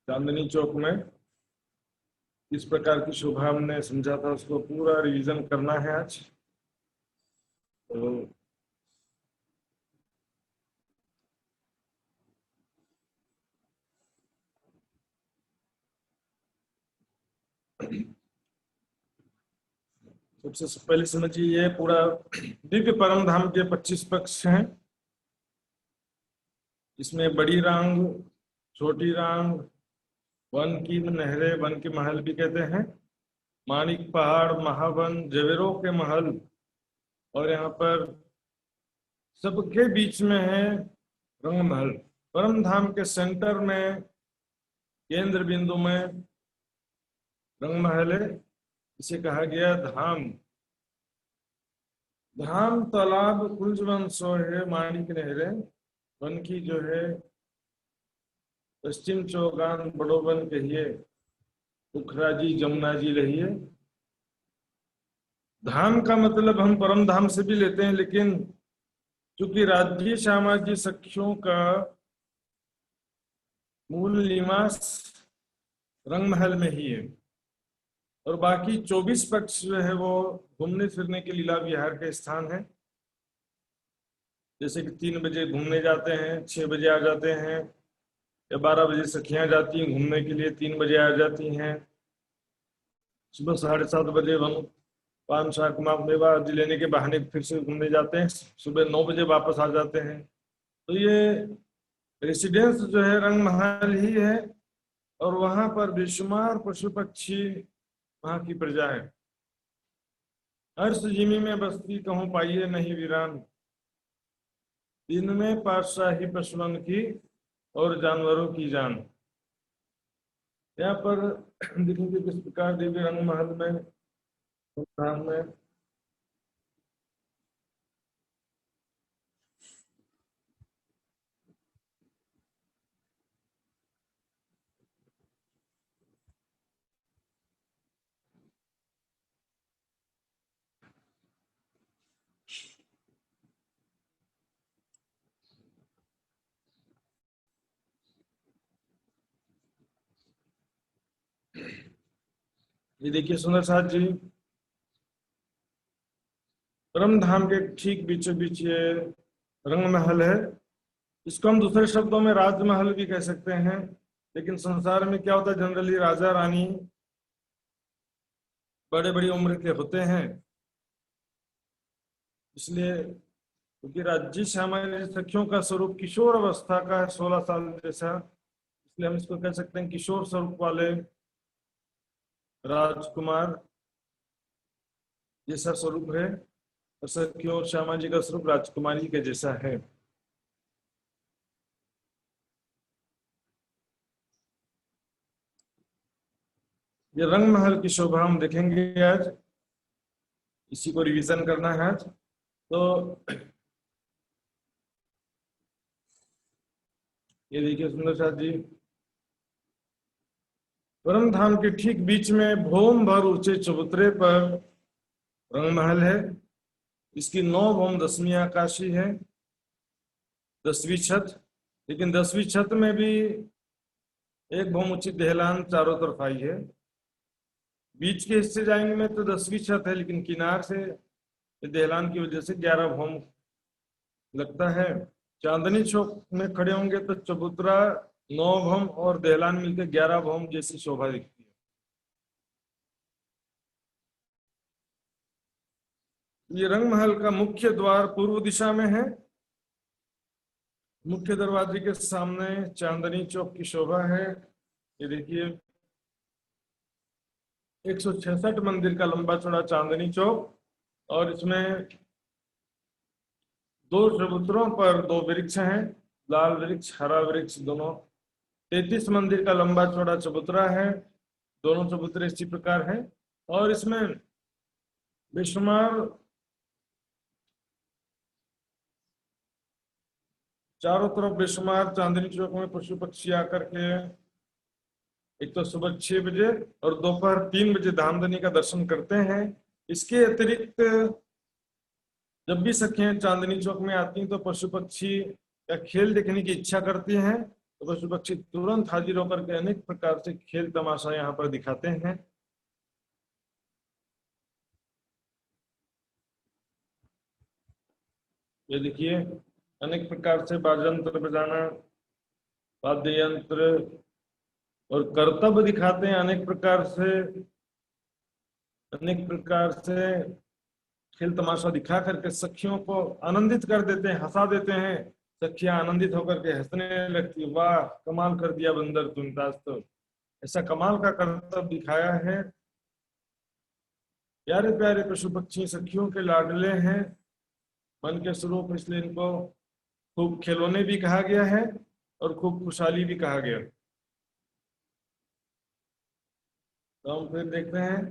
चांदनी चौक में किस प्रकार की शोभा हमने समझा था, उसको पूरा रिवीजन करना है आज। तो सबसे पहले समझिए, ये पूरा दिव्य परम धाम के 25 पक्ष हैं। इसमें बड़ी रांग, छोटी रांग, वन की नहरें, वन के महल भी कहते हैं, मानिक पहाड़, महावन, जवेरों के महल, और यहाँ पर सबके बीच में है रंग महल। परम धाम के सेंटर में, केंद्र बिंदु में रंग महल है। इसे कहा गया धाम। धाम तालाब कुंज वन सो है, मानिक नहरें, वन की जो है पश्चिम चौगान बड़ो वन कहिए, उखरा जी जमुना जी रहिए। धाम का मतलब हम परम धाम से भी लेते हैं, लेकिन चूंकि राज्य सामाजिक सखियों का मूल निवास रंग महल में ही है, और बाकी 24 पक्ष जो है वो घूमने फिरने के लीला विहार के स्थान है। जैसे कि 3 बजे घूमने जाते हैं, 6 बजे आ जाते हैं, या 12 बजे सखियां जाती हैं घूमने के लिए, 3 बजे आ जाती हैं। सुबह 7:30 बजे हम पान शाक मेवा आदि लेने के बहाने फिर से घूमने जाते हैं, सुबह 9 बजे वापस आ जाते हैं। तो ये रेसिडेंस जो है रंग महल ही है, और वहां पर बेशुमार पशु पक्षी, वहां की प्रजा है। हर्ष जिमी में बस्ती कहूँ पाइए नहीं वीरान, दिन में पातशाही पशुओं की और जानवरों की जान। यहाँ पर देखेंगे किस प्रकार दिव्य रंग महल में, धाम में ये देखिए सुंदर साथ जी, परम धाम के ठीक बीचों बीच ये रंग महल है। इसको हम दूसरे शब्दों में राजमहल भी कह सकते हैं, लेकिन संसार में क्या होता है, जनरली राजा रानी बड़े बड़ी उम्र के होते हैं, इसलिए क्योंकि राज्य सामान्य सखियों का स्वरूप किशोर अवस्था का है, 16 साल जैसा, इसलिए हम इसको कह सकते हैं किशोर स्वरूप वाले राजकुमार जैसा स्वरूप है, और सखियों श्यामा जी का स्वरूप राजकुमारी के जैसा है। ये रंग महल की शोभा हम देखेंगे आज, इसी को रिवीजन करना है आज। तो ये देखिए सुंदर साथ जी, परम धाम के ठीक बीच में भौम भर ऊंचे चबूतरे पर रंग महल है। इसकी 9 भौम 10वीं आकाशी है, 10वीं छत, लेकिन 10वीं छत में भी एक भौम ऊंची दहलान चारों तरफ आई है। बीच के हिस्से जाएंगे में तो 10वीं छत है, लेकिन किनार से दहलान की वजह से 11 भौम लगता है। चांदनी चौक में खड़े होंगे तो चबूतरा 9 भौम और दहलान मिलकर 11 भौम जैसी शोभा दिखती है। ये रंग महल का मुख्य द्वार पूर्व दिशा में है। मुख्य दरवाजे के सामने चांदनी चौक की शोभा है। ये देखिए 166 मंदिर का लंबा चौड़ा चांदनी चौक, और इसमें 2 चबूतरों पर 2 वृक्ष हैं, लाल वृक्ष हरा वृक्ष दोनों। 33 मंदिर का लंबा चौड़ा चबूतरा है, दोनों चबूतरे इसी प्रकार हैं, और इसमें बेशुमार चारों तरफ बेशुमार चांदनी चौक में पशु पक्षी आकर के एक तो सुबह 6 बजे और दोपहर 3 बजे धामधनी का दर्शन करते हैं। इसके अतिरिक्त जब भी सखियां चांदनी चौक में आती हैं तो पशु पक्षी का खेल देखने की इच्छा करती हैं, तो पशु पक्षी तुरंत हाजिर होकर के अनेक प्रकार से खेल तमाशा यहाँ पर दिखाते हैं। ये देखिए अनेक प्रकार से वाद्ययंत्र बजाना, वाद्य यंत्र और करतब दिखाते हैं, अनेक प्रकार से खेल तमाशा दिखा करके सखियों को आनंदित कर देते हैं, हंसा देते हैं। सखियां आनंदित होकर के हंसने लगती, वाह कमाल कर दिया बंदर तुम, तो ऐसा कमाल का करतब दिखाया है। प्यारे प्यारे पशु पक्षी सखियों के लाडले हैं, मन के स्वरूप, इसलिए इनको खूब खिलौने भी कहा गया है और खूब खुशहाली भी कहा गया। तो हम फिर देखते हैं,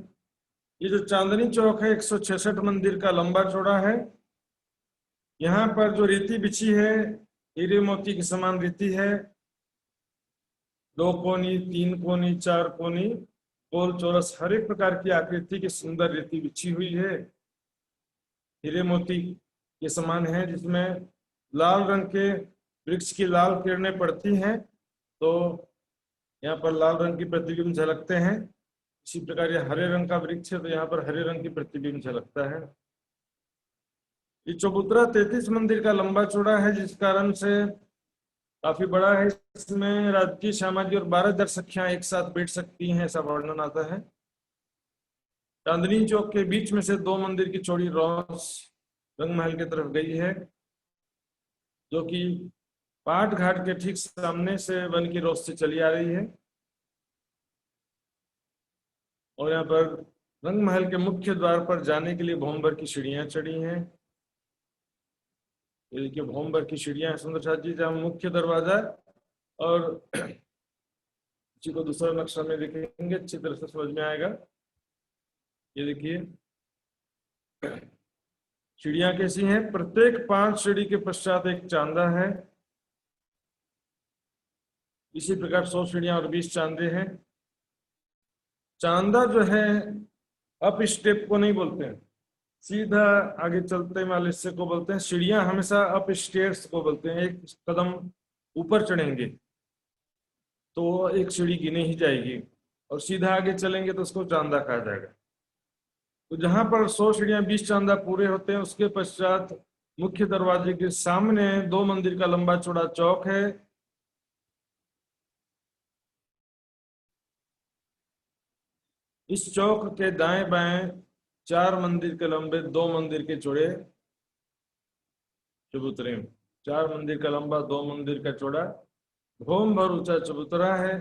ये जो चांदनी चौक है 166 मंदिर का लंबा चौड़ा है। यहाँ पर जो रीति बिछी है हीरे मोती की समान रीति है, 2 कोनी, 3 कोनी, 4 कोनी, गोल चौरस, हर एक प्रकार की आकृति की सुंदर रीति बिछी हुई है, हीरे मोती के समान है, जिसमें लाल रंग के वृक्ष की लाल किरणें पड़ती हैं तो यहाँ पर लाल रंग की प्रतिबिंब झलकते हैं। इसी प्रकार ये हरे रंग का वृक्ष है तो यहाँ पर हरे रंग की प्रतिबिंब झलकता है। ये चबूतरा 33 मंदिर का लंबा चौड़ा है, जिस कारण से काफी बड़ा है। इसमें राजकीय, सामाजिक और 12 दर्शकियां एक साथ बैठ सकती हैं, ऐसा वर्णन आता है। चांदनी चौक के बीच में से 2 मंदिर की चौड़ी रोस रंग महल की तरफ गई है, जो कि पाट घाट के ठीक सामने से वन की रोस से चली आ रही है। और यहाँ पर रंग महल के मुख्य द्वार पर जाने के लिए भोमबर की सीढ़ियां चढ़ी हैं। ये देखिए भोमबर की सीढ़ियां सुंदर साजी, जहाँ मुख्य दरवाजा और इसी को दूसरा नक्शा में देखेंगे अच्छी तरह से समझ में आएगा। ये देखिए सीढ़ियां कैसी हैं, प्रत्येक 5 सीढ़ी के पश्चात एक चांदा है। इसी प्रकार 100 सीढ़ियां और 20 चांदे हैं। चांदा जो है अप स्टेप को नहीं बोलते हैं, सीधा आगे चलते वाले हिस्से को बोलते हैं। सीढ़ियां हमेशा अप स्टेयर्स को बोलते हैं, एक कदम ऊपर चढ़ेंगे तो एक सीढ़ी गिने ही जाएगी, और सीधा आगे चलेंगे तो उसको चांदा कहा जाएगा। तो जहां पर 100 सीढ़ियां 20 चांदा पूरे होते हैं, उसके पश्चात मुख्य दरवाजे के सामने 2 मंदिर का लंबा चौड़ा चौक है। इस चौक के दाएं बाएं 4 मंदिर के लंबे, 2 मंदिर के चौड़े चबूतरे, 4 मंदिर का लंबा, 2 मंदिर का चौड़ा भौम भर ऊंचा चबूतरा है।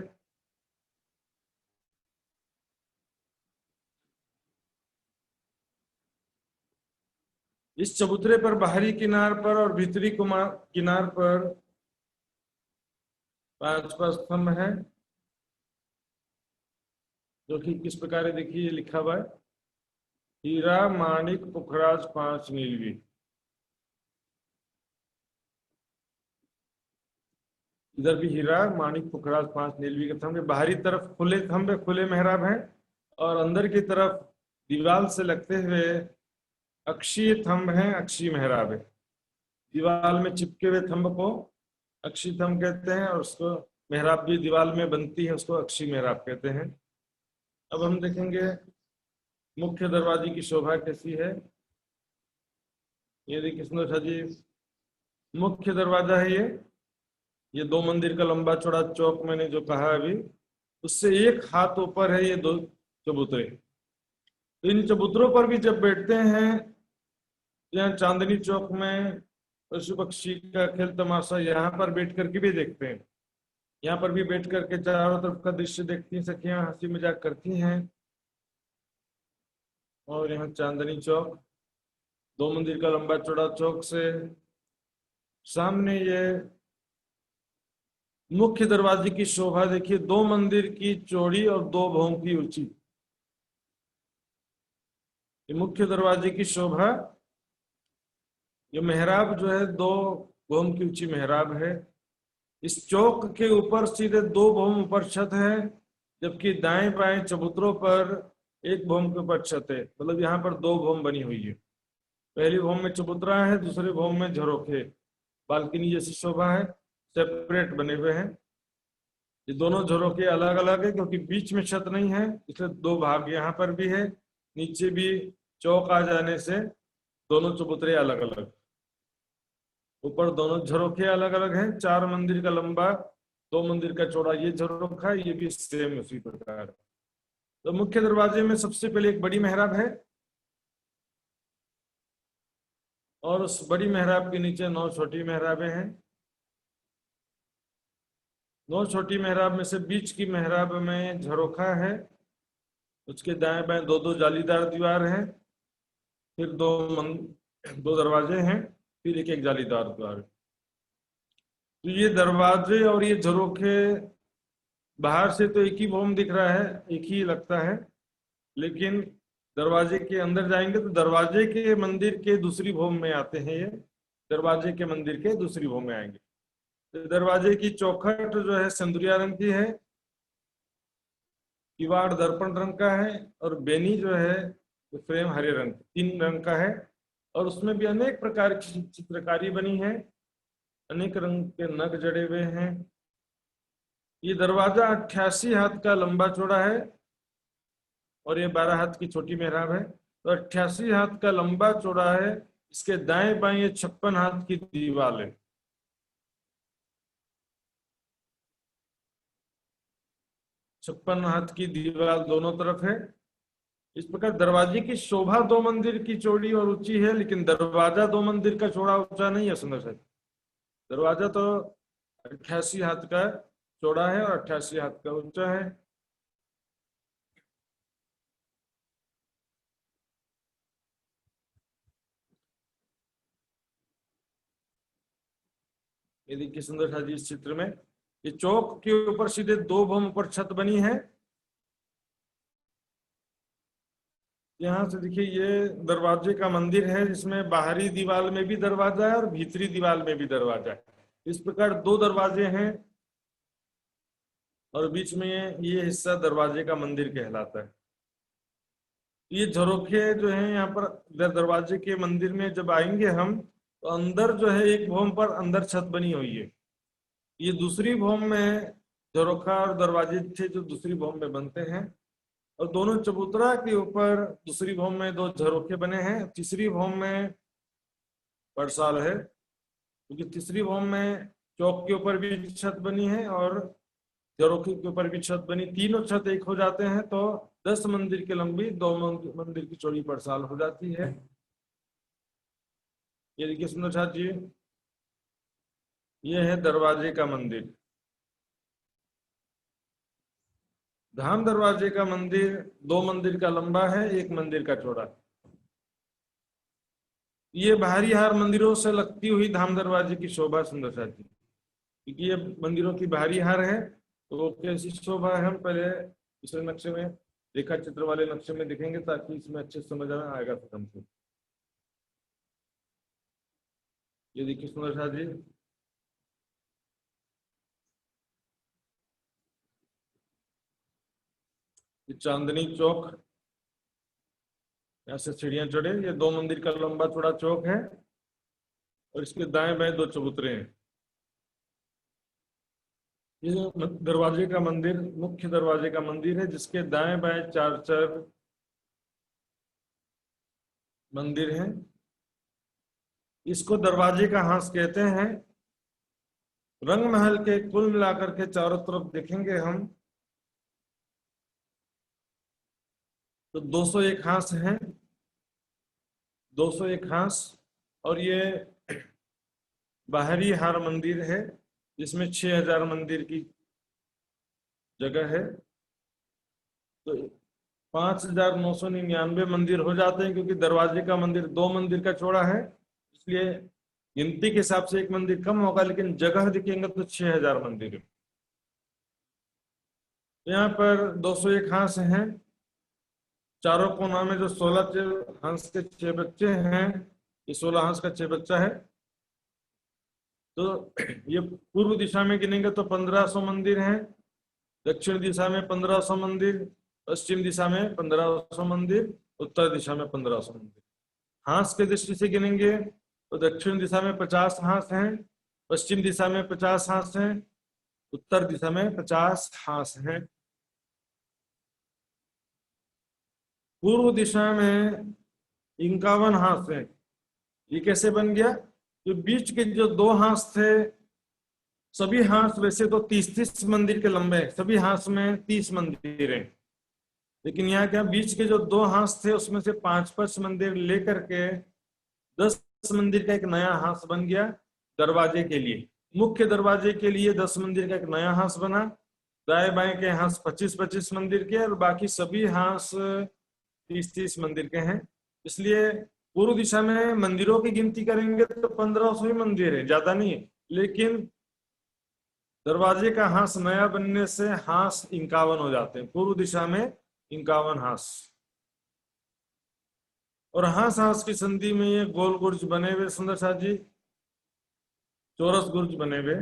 इस चबूतरे पर बाहरी किनार पर और भीतरी किनार पर 5 स्तंभ है, जो कि किस प्रकार है देखिए लिखा हुआ है, हीरा माणिक पुखराज 5 नीलवी। इधर भी हीरा माणिक पुखराज 5 नीलवी के थंब, बाहरी तरफ खुले थंब, खुले मेहराब हैं, और अंदर की तरफ दीवार से लगते हुए अक्षीय थंब हैं, अक्षीय मेहराब है। दीवार में चिपके हुए थंब को अक्षीय थंब कहते हैं, और उसको मेहराब भी दीवार में बनती है, उसको अक्षीय मेहराब कहते हैं। अब हम देखेंगे मुख्य दरवाजे की शोभा कैसी है। ये देखिए सुंदर जी मुख्य दरवाजा है। ये 2 मंदिर का लंबा चौड़ा चौक मैंने जो कहा अभी, उससे 1 हाथ ऊपर है ये 2 चबूतरे। तो इन चबूतरों पर भी जब बैठते हैं, यहाँ चांदनी चौक में पशु पक्षी का खेल तमाशा यहाँ पर बैठ करके भी देखते हैं। यहाँ पर भी बैठ करके चारों तरफ का दृश्य देखती हैं सखियां, हंसी मजाक करती हैं। और यहाँ चांदनी चौक 2 मंदिर का लंबा चौड़ा चौक से सामने ये मुख्य दरवाजे की शोभा देखिए, 2 मंदिर की चौड़ी और 2 भौम की ऊंची। ये मुख्य दरवाजे की शोभा, ये मेहराब जो है 2 भौम की ऊंची मेहराब है। इस चौक के ऊपर सीधे 2 भौम ऊपर छत है, जबकि दाएं बाएं चबूतरों पर 1 भौम के ऊपर छत है। मतलब यहाँ पर 2 भौम बनी हुई है, पहली भौम में चबूतरा है, दूसरे भौम में झरोखे, बालकनी जैसी शोभा है, सेपरेट बने हुए हैं। ये दोनों झरोखे अलग अलग है क्योंकि बीच में छत नहीं है, इसलिए दो भाग यहाँ पर भी है, नीचे भी चौक आ जाने से दोनों चबूतरे अलग अलग। ऊपर दोनों झरोखे अलग अलग हैं। 4 मंदिर का लंबा, 2 मंदिर का चौड़ा ये झरोखा है, ये भी सेम उसी प्रकार। तो मुख्य दरवाजे में सबसे पहले एक बड़ी मेहराब है और उस बड़ी मेहराब के नीचे 9 छोटी मेहराबें हैं। 9 छोटी मेहराब में से बीच की मेहराब में झरोखा है, उसके दाएं बाएं 2-2 जालीदार दीवार हैं, फिर दो दरवाजे हैं, फिर एक एक जालीदार द्वार। तो ये दरवाजे और ये झरोखे बाहर से तो एक ही भवन दिख रहा है, एक ही लगता है, लेकिन दरवाजे के अंदर जाएंगे तो दरवाजे के मंदिर के दूसरी भवन में आते हैं। ये दरवाजे के मंदिर के दूसरी भवन में आएंगे। तो दरवाजे की चौखट जो है सिंदूरिया रंग की है, किवाड़ दर्पण रंग का है, और बेनी जो है फ्रेम हरे रंग, 3 रंग का है, और उसमें भी अनेक प्रकार की चित्रकारी बनी है, अनेक रंग के नग जड़े हुए हैं। ये दरवाजा 88 हाथ का लंबा चौड़ा है और ये 12 हाथ की छोटी मेहराब है। तो 88 हाथ का लंबा चौड़ा है। इसके दाएं बाएं ये 56 हाथ की दीवार है। 56 हाथ की दीवार दोनों तरफ है। इस प्रकार दरवाजे की शोभा 2 मंदिर की चौड़ी और ऊंची है, लेकिन दरवाजा 2 मंदिर का चौड़ा ऊंचा नहीं है। सुंदर साहब, दरवाजा तो 88 हाथ का चौड़ा है और 88 हाथ का ऊंचा है। ये देखिए सुंदर सा जी, इस चित्र में ये चौक के ऊपर सीधे 2 भवन ऊपर छत बनी है। यहाँ से देखिए ये दरवाजे का मंदिर है, जिसमें बाहरी दीवार में भी दरवाजा है और भीतरी दीवार में भी दरवाजा है। इस प्रकार 2 दरवाजे हैं और बीच में ये हिस्सा दरवाजे का मंदिर कहलाता है। ये झरोखे जो है यहाँ पर दरवाजे के मंदिर में जब आएंगे हम, तो अंदर जो है एक भवन पर अंदर छत बनी हुई है। ये दूसरी भवन में झरोखा और दरवाजे थे जो दूसरी भवन में बनते हैं, और दोनों चबूतरा के ऊपर दूसरी भवन में 2 झरोखे बने हैं। तीसरी भवन में परसाल है, क्योंकि तीसरी भवन में चौक के ऊपर भी छत बनी है और झरोखे के ऊपर भी छत बनी। तीनों छत एक हो जाते हैं तो 10 मंदिर की लंबी, 2 मंदिर की चौड़ी परसाल हो जाती है। ये देखिए सुंदर साथ जी, ये है दरवाजे का मंदिर। धाम दरवाजे का मंदिर 2 मंदिर का लंबा है, 1 मंदिर का चौड़ा। ये बाहरी हार मंदिरों से लगती हुई धाम दरवाजे की शोभा सुंदर साथ जी, क्योंकि ये मंदिरों की बाहरी हार है, तो वो कैसी शोभा है हम पहले दूसरे नक्शे में, रेखा चित्र वाले नक्शे में दिखेंगे, ताकि इसमें अच्छे समझ आएगा फिर हमको। ये देखिए सुंदर साथ जी, ये चांदनी चौक, ऐसे सीढ़ियां चढ़े, ये 2 मंदिर का लंबा चौड़ा चौक है और इसके दाएं बाएं 2 चबूतरे हैं। ये दरवाजे का मंदिर मुख्य दरवाजे का मंदिर है, जिसके दाएं बाएं 4-4 मंदिर हैं। इसको दरवाजे का हांस कहते हैं। रंग महल के कुल मिलाकर के चारों तरफ देखेंगे हम तो 201 हांस हैं, 201 हांस। और ये बाहरी हार मंदिर है, जिसमें 6000 मंदिर की जगह है। तो 5999 मंदिर हो जाते हैं, क्योंकि दरवाजे का मंदिर 2 मंदिर का चौड़ा है, इसलिए गिनती के हिसाब से 1 मंदिर कम होगा, लेकिन जगह दिखेंगे तो 6000 मंदिर है। यहाँ पर 201 हांस हैं। चारों कोना में जो 16 हंस के 6 बच्चे हैं, ये 16 हंस का 6 बच्चा है। तो ये पूर्व दिशा में गिनेंगे तो 1500 मंदिर हैं, दक्षिण दिशा में 1500 मंदिर, पश्चिम दिशा में 1500 मंदिर, उत्तर दिशा में 1500 मंदिर। हांस के दृष्टि से गिनेंगे तो दक्षिण दिशा में 50 हांस हैं, पश्चिम दिशा में 50 हांस हैं, उत्तर दिशा में 50 हांस हैं। पूर्व दिशा में 51 हांस हैं। ये कैसे बन गया? जो बीच के जो 2 हांस थे, सभी हांस वैसे तो 30-30 मंदिर के लंबे हैं, सभी हांस में 30 मंदिर हैं, लेकिन यहाँ क्या, बीच के जो 2 हांस थे उसमें से 5-5 मंदिर लेकर के 10 मंदिर का एक नया हांस बन गया दरवाजे के लिए। मुख्य दरवाजे के लिए 10 मंदिर का एक नया हांस बना। दाएं बाएं के हांस 25-25 मंदिर के, और बाकी सभी हांस 30-30 मंदिर के हैं। इसलिए पूर्व दिशा में मंदिरों की गिनती करेंगे तो 1500 ही मंदिर है, ज्यादा नहीं है। लेकिन दरवाजे का हांस नया बनने से हांस 51 हो जाते हैं। पूर्व दिशा में 51 हांस। और हांस हांस की संधि में ये गोल गुर्ज बने हुए सुंदर साथ जी, चौरस गुर्ज बने हुए,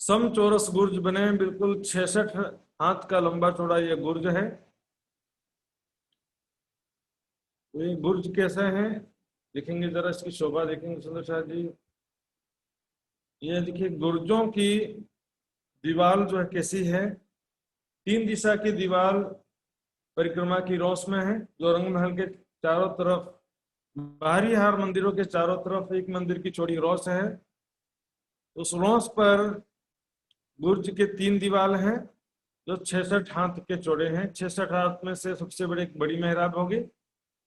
सम चौरस गुर्ज बने हैं, बिल्कुल 66 हाथ का लंबा चौड़ा ये गुर्ज है। तो ये गुर्ज कैसे है देखेंगे, जरा इसकी शोभा देखेंगे सुंदर साथ जी। ये देखिए गुर्जों की दीवार जो है कैसी है, 3 दिशा की दीवार परिक्रमा की रौस में है, जो रंग महल के चारों तरफ, बाहरी हार मंदिरों के चारों तरफ एक मंदिर की चौड़ी रौस है। उस रौस पर बुर्ज के 3 दीवार हैं जो 66 हाथ के चौड़े हैं। 66 हाथ में से सबसे बड़ी मेहराब होगी,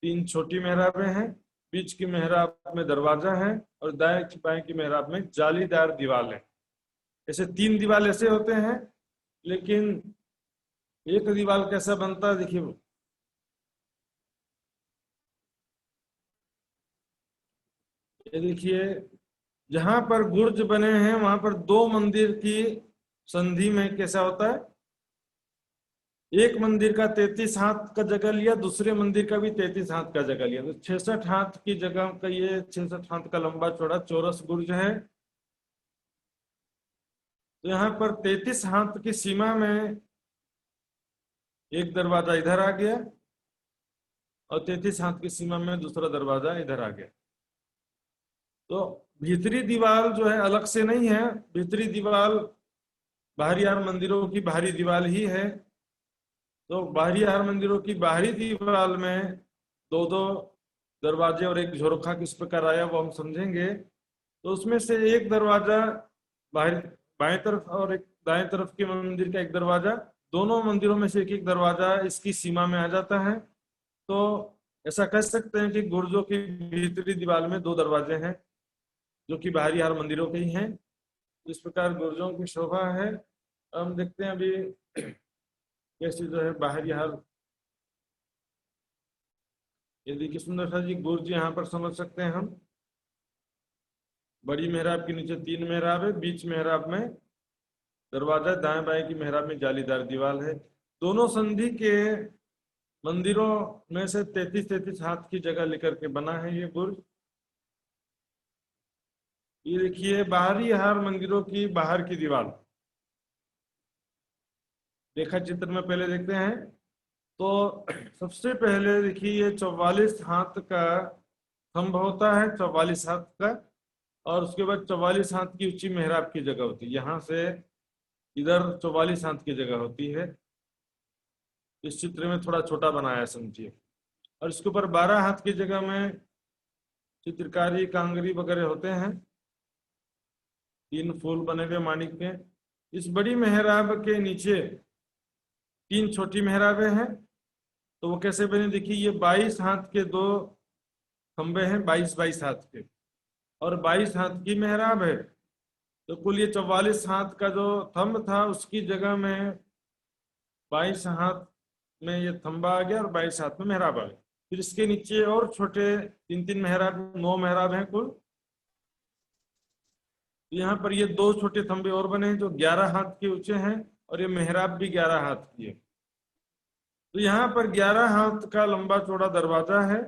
3 छोटी मेहराबें हैं, बीच की मेहराब में दरवाजा है, और दाएं बाएं की मेहराब में जालीदार दीवार है। ऐसे 3 दीवार ऐसे होते हैं, लेकिन एक दीवार कैसा बनता है देखिए, ये देखिए जहां पर गुर्ज बने हैं वहां पर 2 मंदिर की संधि में कैसा होता है, एक मंदिर का 33 हाथ का जगह लिया, दूसरे मंदिर का भी 33 हाथ का जगह लिया, तो 66 हाथ की जगह का ये 66 हाथ का लंबा चौड़ा चौरस गुर्ज है। तो यहाँ पर 33 हाथ की सीमा में एक दरवाजा इधर आ गया, और 33 हाथ की सीमा में दूसरा दरवाजा इधर आ गया। तो भीतरी दीवार जो है अलग से नहीं है, भीतरी दीवार बाहरी हार मंदिरों की बाहरी दीवार ही है। तो बाहरी हार मंदिरों की बाहरी दीवार में 2-2 दरवाजे और एक झरोखा किस प्रकार आया वो हम समझेंगे। तो उसमें से एक दरवाजा बाहर बाएं तरफ और एक दाएं तरफ के मंदिर का एक दरवाजा, दोनों मंदिरों में से एक एक दरवाजा इसकी सीमा में आ जाता है। तो ऐसा कह सकते हैं कि गुर्जों की भीतरी दीवार में 2 दरवाजे हैं जो कि बाहरी हार मंदिरों के ही हैं। इस प्रकार गुर्जों की शोभा है। हम देखते हैं अभी कैसी जो है बाहरी हार, ये देखिए सुंदर सा जी गुर्ज यहाँ पर समझ सकते हैं हम। बड़ी मेहराब के नीचे 3 मेहराब है, बीच मेहराब में दरवाजा, दाएं बाएं की मेहराब में जालीदार दीवार है। दोनों संधि के मंदिरों में से 33-33 हाथ की जगह लेकर के बना है ये बुर्ज। ये देखिए बाहरी हार मंदिरों की बाहर की दीवार, रेखा चित्र में पहले देखते हैं। तो सबसे पहले देखिए ये 44 हाथ का खम्भ होता है, 44 हाथ का, और उसके बाद 44 हाथ की ऊंची मेहराब की जगह होती है। यहाँ से इधर 44 हाथ की जगह होती है। इस चित्र में थोड़ा छोटा बनाया समझिए। और इसके ऊपर 12 हाथ की जगह में चित्रकारी कांगरी वगैरह होते हैं, 3 फूल बने हुए माणिक के। इस बड़ी मेहराब के नीचे 3 छोटी मेहराबें हैं। तो वो कैसे बने देखिए, ये 22 हाथ के 2 खंबे हैं, 22-22 हाथ के, और 22 हाथ की मेहराब है। तो कुल ये 44 हाथ का जो थंब था उसकी जगह में 22 हाथ में ये थंबा आ गया, और 22 हाथ में मेहराब आ गया। फिर इसके नीचे और छोटे 3-3 मेहराब, 9 मेहराब हैं कुल। तो यहाँ पर ये 2 छोटे थंबे और बने हैं जो 11 हाथ के ऊंचे हैं, और ये मेहराब भी 11 हाथ की है। तो यहाँ पर 11 हाथ का लंबा चौड़ा दरवाजा है।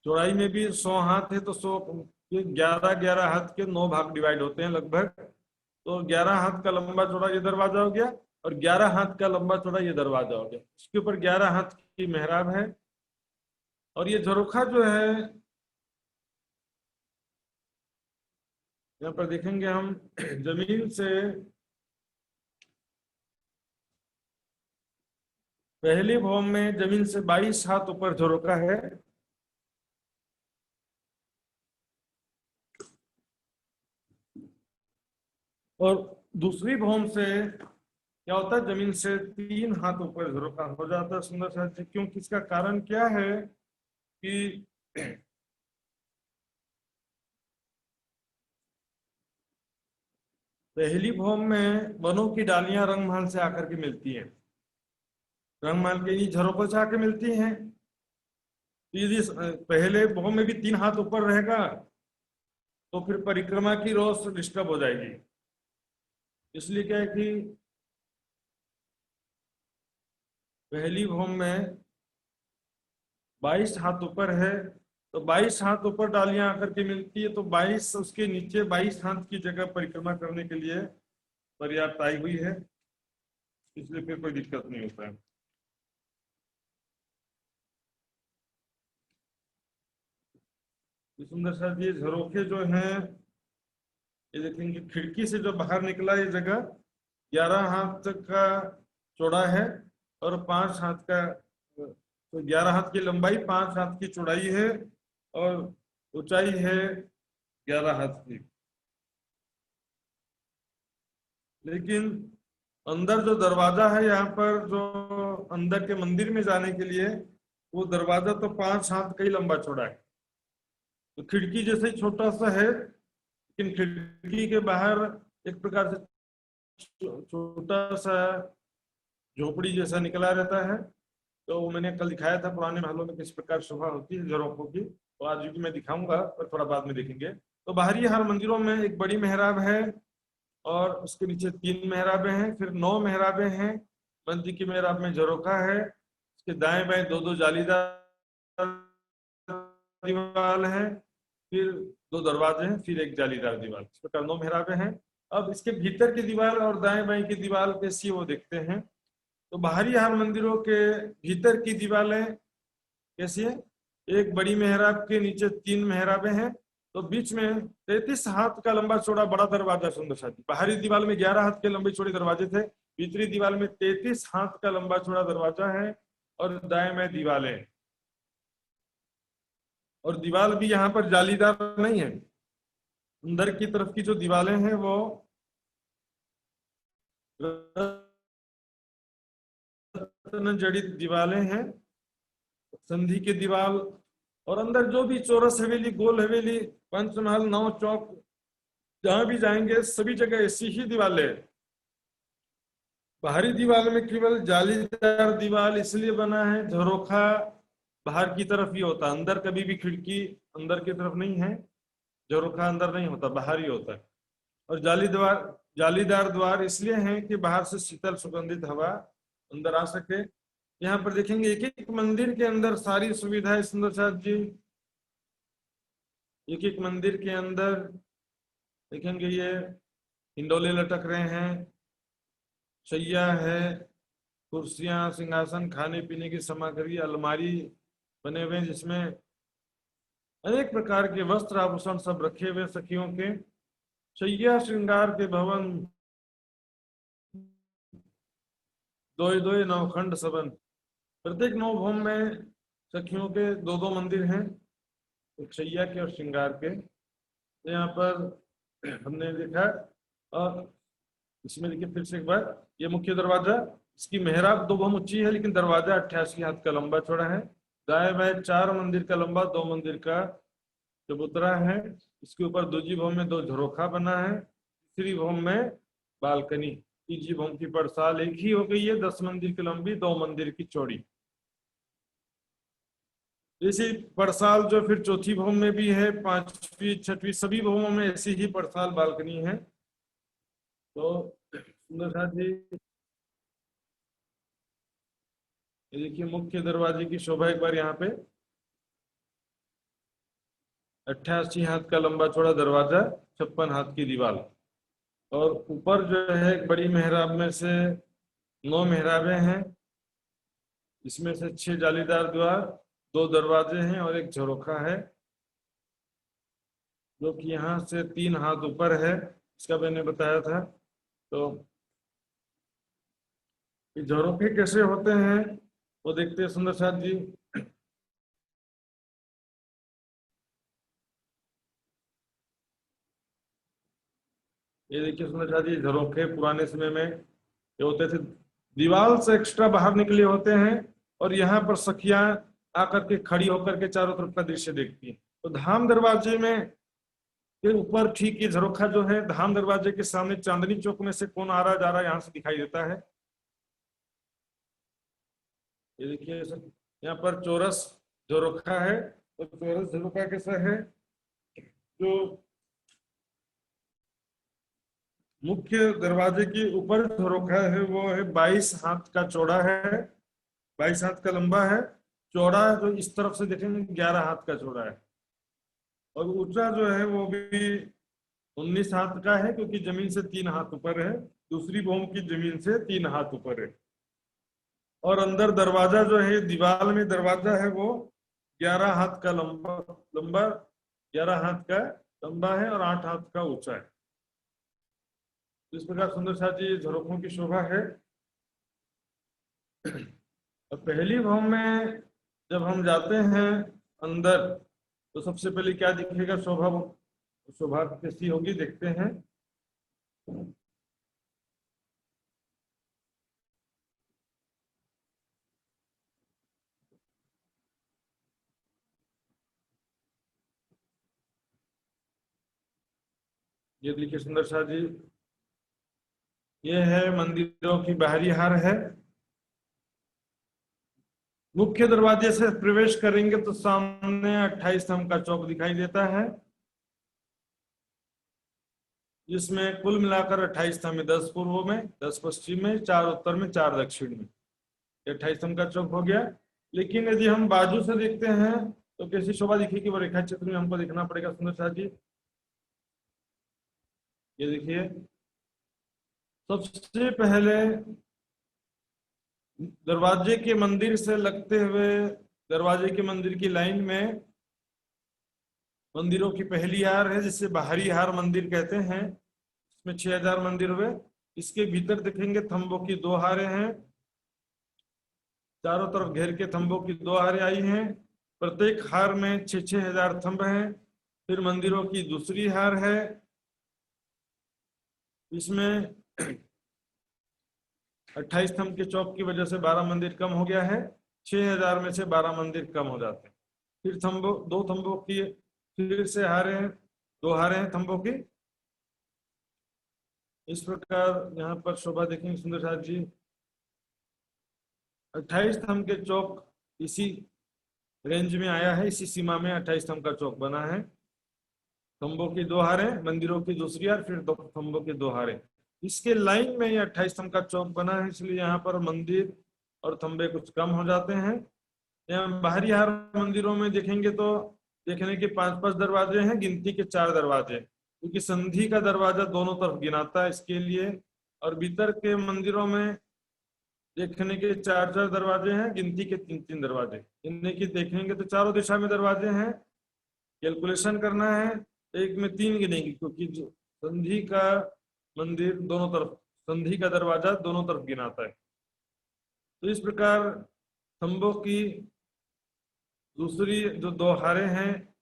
चौड़ाई में भी 100 हाथ है, तो 100 ये 11-11 हाथ के 9 भाग डिवाइड होते हैं लगभग। तो 11 हाथ का लंबा चौड़ा ये दरवाजा हो गया, और 11 हाथ का लंबा चौड़ा ये दरवाजा हो गया। इसके ऊपर 11 हाथ की मेहराब है। और ये झरोखा जो है यहाँ पर देखेंगे हम जमीन से पहली भौम में जमीन से 22 हाथ ऊपर झरोका है। और दूसरी भौम से क्या होता है, जमीन से 3 हाथ ऊपर झरोका हो जाता है। सुंदर सा क्योंकि इसका कारण क्या है कि पहली भौम में वनों की डालियां रंगमहल से आकर के मिलती हैं, रंगमहल के ये झरोकों से आकर मिलती हैं। तो यदि पहले भौम में भी 3 हाथ ऊपर रहेगा तो फिर परिक्रमा की रोज डिस्टर्ब हो जाएगी। इसलिए क्या है कि पहली भौम में 22 हाथ ऊपर है, तो 22 हाथ ऊपर डालियां आकर के मिलती है, तो 22 उसके नीचे 22 हाथ की जगह परिक्रमा करने के लिए पर्याप्त आई हुई है, इसलिए फिर कोई दिक्कत नहीं होता है। सुंदर सा ये झरोखे जो हैं, ये देखेंगे खिड़की से जो बाहर निकला ये जगह 11 हाथ तक का चौड़ा है और 5 हाथ का, तो 11 हाथ की लंबाई, 5 हाथ की चौड़ाई है और ऊंचाई है 11 हाथ की। लेकिन अंदर जो दरवाजा है यहाँ पर, जो अंदर के मंदिर में जाने के लिए, वो दरवाजा तो 5 हाथ का ही लंबा चौड़ा है। तो खिड़की जैसे ही छोटा सा है, लेकिन खिड़की के बाहर एक प्रकार से छोटा सा झोपड़ी जैसा निकला रहता है। तो वो मैंने कल दिखाया था पुराने महलों में किस प्रकार शोभा होती है झरोखों की, तो आज भी मैं दिखाऊंगा पर थोड़ा बाद में देखेंगे। तो बाहरी हर मंदिरों में एक बड़ी मेहराब है और उसके नीचे 3 मेहराबें हैं, फिर 9 मेहराबें हैं। मंदिर की मेहराब में झरोखा है, उसके दाएं बाएं 2-2 जालीदार दीवार है, फिर 2 दरवाजे हैं, फिर एक जालीदार दीवार। इस प्रकार 9 मेहराबें हैं। अब इसके भीतर की दीवार और दाएं बाएं की दीवार कैसी वो देखते हैं। तो बाहरी हार मंदिरों के भीतर की दीवारें कैसी है, एक बड़ी मेहराब के नीचे 3 मेहराबें हैं, तो बीच में 33 हाथ का लंबा चौड़ा बड़ा दरवाजा। सुंदर सा बाहरी दीवार में 11 हाथ के लंबे चौड़े दरवाजे थे, भीतरी दीवार में 33 हाथ का लंबा चौड़ा दरवाजा है और दाएं में दीवारें। और दीवार भी यहाँ पर जालीदार नहीं है, अंदर की तरफ की जो दीवारें हैं वो रत्न जड़ित दीवारें हैं, संधि की दीवार। और अंदर जो भी चौरस हवेली, गोल हवेली, पंचमहल, नौ चौक, जहां भी जाएंगे सभी जगह ऐसी ही दीवारें। बाहरी दीवार में केवल जालीदार दीवार इसलिए बना है, झरोखा बाहर की तरफ ही होता, अंदर कभी भी खिड़की अंदर की तरफ नहीं है, झरोखा अंदर नहीं होता, बाहर ही होता है। और जालीदार द्वार इसलिए हैं कि बाहर से शीतल सुगंधित हवा अंदर आ सके। यहाँ पर देखेंगे एक एक मंदिर के अंदर सारी सुविधाएं। सुंदर साथ जी, एक एक मंदिर के अंदर देखेंगे ये हिंडोले लटक रहे हैं, शैया है, कुर्सियां, सिंहासन, खाने पीने की सामग्री, अलमारी बने हुए जिसमें अनेक प्रकार के वस्त्र आभूषण सब रखे हुए सखियों के। शैया श्रृंगार के भवन, दोय दोय नवखंड सबन। प्रत्येक 9 भवन में सखियों के 2-2 मंदिर हैं, एक शैया के और श्रृंगार के। तो यहाँ पर हमने देखा। और इसमें देखिए फिर से एक बार, ये मुख्य दरवाजा, इसकी मेहराब 2 भवन ऊंची है, लेकिन दरवाजा 88 हाथ का लंबा चौड़ा है। दाएं बाएं 4 मंदिर का लंबा, 2 मंदिर का चबूतरा है। इसके ऊपर दूजी भवन में 2 झरोखा बना है, तीसरी भवन में बालकनी। तीसरी भवन की पड़साल एक ही हो गई है, 10 मंदिर की लंबी, 2 मंदिर की चौड़ी। इसी पड़साल जो फिर चौथी भवन में भी है, 5वीं 6वीं सभी भवनों में ऐसी ही पड़साल बालकनी है। तो सुंदर साथ जी, ये देखिए मुख्य दरवाजे की शोभा एक बार यहाँ पे। 88 हाथ का लंबा चौड़ा दरवाजा, 56 हाथ की दीवार। और ऊपर जो है एक बड़ी मेहराब में से 9 मेहराबें हैं, इसमें से 6 जालीदार द्वार, 2 दरवाजे हैं और एक झरोखा है। जो कि यहाँ से 3 हाथ ऊपर है, इसका मैंने बताया था। तो ये झरोखे कैसे होते हैं वो देखते हैं सुंदर साथ जी। ये देखिए सुंदर साथ जी, झरोखे पुराने समय में ये होते थे, दीवार से एक्स्ट्रा बाहर निकले होते हैं, और यहाँ पर सखियां आकर के खड़ी होकर के चारों तरफ का दृश्य देखती हैं। तो धाम दरवाजे में के ऊपर ठीक ये झरोखा जो है, धाम दरवाजे के सामने चांदनी चौक में से कौन आ रहा जा रहा है यहाँ से दिखाई देता है। ये देखिए यहाँ पर चौरस झरोखा है। तो चौरस झरोखा कैसा है, जो मुख्य दरवाजे के ऊपर झरोखा है वो है 22 हाथ का चौड़ा है, 22 हाथ का लंबा है, चौड़ा जो इस तरफ से देखेंगे 11 हाथ का चौड़ा है, और ऊंचा जो है वो भी 19 हाथ का है, क्योंकि जमीन से 3 हाथ ऊपर है, दूसरी भूमि की जमीन से 3 हाथ ऊपर है। और अंदर दरवाजा जो है, दीवार में दरवाजा है वो 11 हाथ का लंबा लंबा 11 हाथ का लंबा है और 8 हाथ का ऊंचा है। इस प्रकार सुंदर साथ जी झरोखों की शोभा है। और पहली भवन में जब हम जाते हैं अंदर, तो सबसे पहले क्या दिखेगा, शोभा शोभा कैसी होगी देखते हैं। ये देखिए सुंदर शाह जी, ये है मंदिरों की बाहरी हार है। मुख्य दरवाजे से प्रवेश करेंगे तो सामने 28 स्तंभ का चौक दिखाई देता है, जिसमें कुल मिलाकर 28 स्तंभ में 10 पूर्व में, 10 पश्चिम में, 4 उत्तर में, 4 दक्षिण में, 28 स्तंभ का चौक हो गया। लेकिन यदि हम बाजू से देखते हैं तो कैसी शोभा दिखेगी वो रेखा चित्र में हमको देखना पड़ेगा सुंदर शाह जी। ये देखिए, सबसे पहले दरवाजे के मंदिर से लगते हुए दरवाजे के मंदिर की लाइन में मंदिरों की पहली हार है, जिसे बाहरी हार मंदिर कहते हैं। इसमें 6000 मंदिर हुए। इसके भीतर देखेंगे थंबों की 2 हारें हैं, चारों तरफ घेर के थंबों की 2 हारें आई हैं। प्रत्येक हार में 6,000 थंब हैं। फिर मंदिरों की दूसरी हार है, इसमें 28 स्तंभ के चौक की वजह से 12 मंदिर कम हो गया है, 6,000 में से 12 मंदिर कम हो जाते हैं। फिर थंबों 2 थंबों की फिर से हारे हैं, 2 हारे हैं थंबों की। इस प्रकार यहाँ पर शोभा देखेंगे सुंदर साथ जी। 28 स्तंभ के चौक इसी रेंज में आया है, इसी सीमा में 28 स्तंभ का चौक बना है। थंबों की 2 हारें, मंदिरों की दूसरी हार, फिर 2 थंबों की 2 हारें, इसके लाइन में ये 28 स्तंभ का चौक बना है, इसलिए यहाँ पर मंदिर और थंबे कुछ कम हो जाते हैं। यहाँ बाहरी हार मंदिरों में देखेंगे तो देखने के 5-5 दरवाजे हैं, गिनती के 4 दरवाजे, क्योंकि संधि का दरवाजा दोनों तरफ गिनाता है इसके लिए। और भीतर के मंदिरों में देखने के 4-4 दरवाजे हैं, गिनती के 3-3 दरवाजे, इनमें की देखेंगे तो चारों दिशा में दरवाजे हैं। कैलकुलेशन करना है, एक में 3 गिनेंगे, क्योंकि जो संधि का मंदिर दोनों तरफ, संधि का दरवाजा दोनों तरफ गिनाता है। तो इस प्रकार थंबों की दूसरी जो 2 हारें हैं,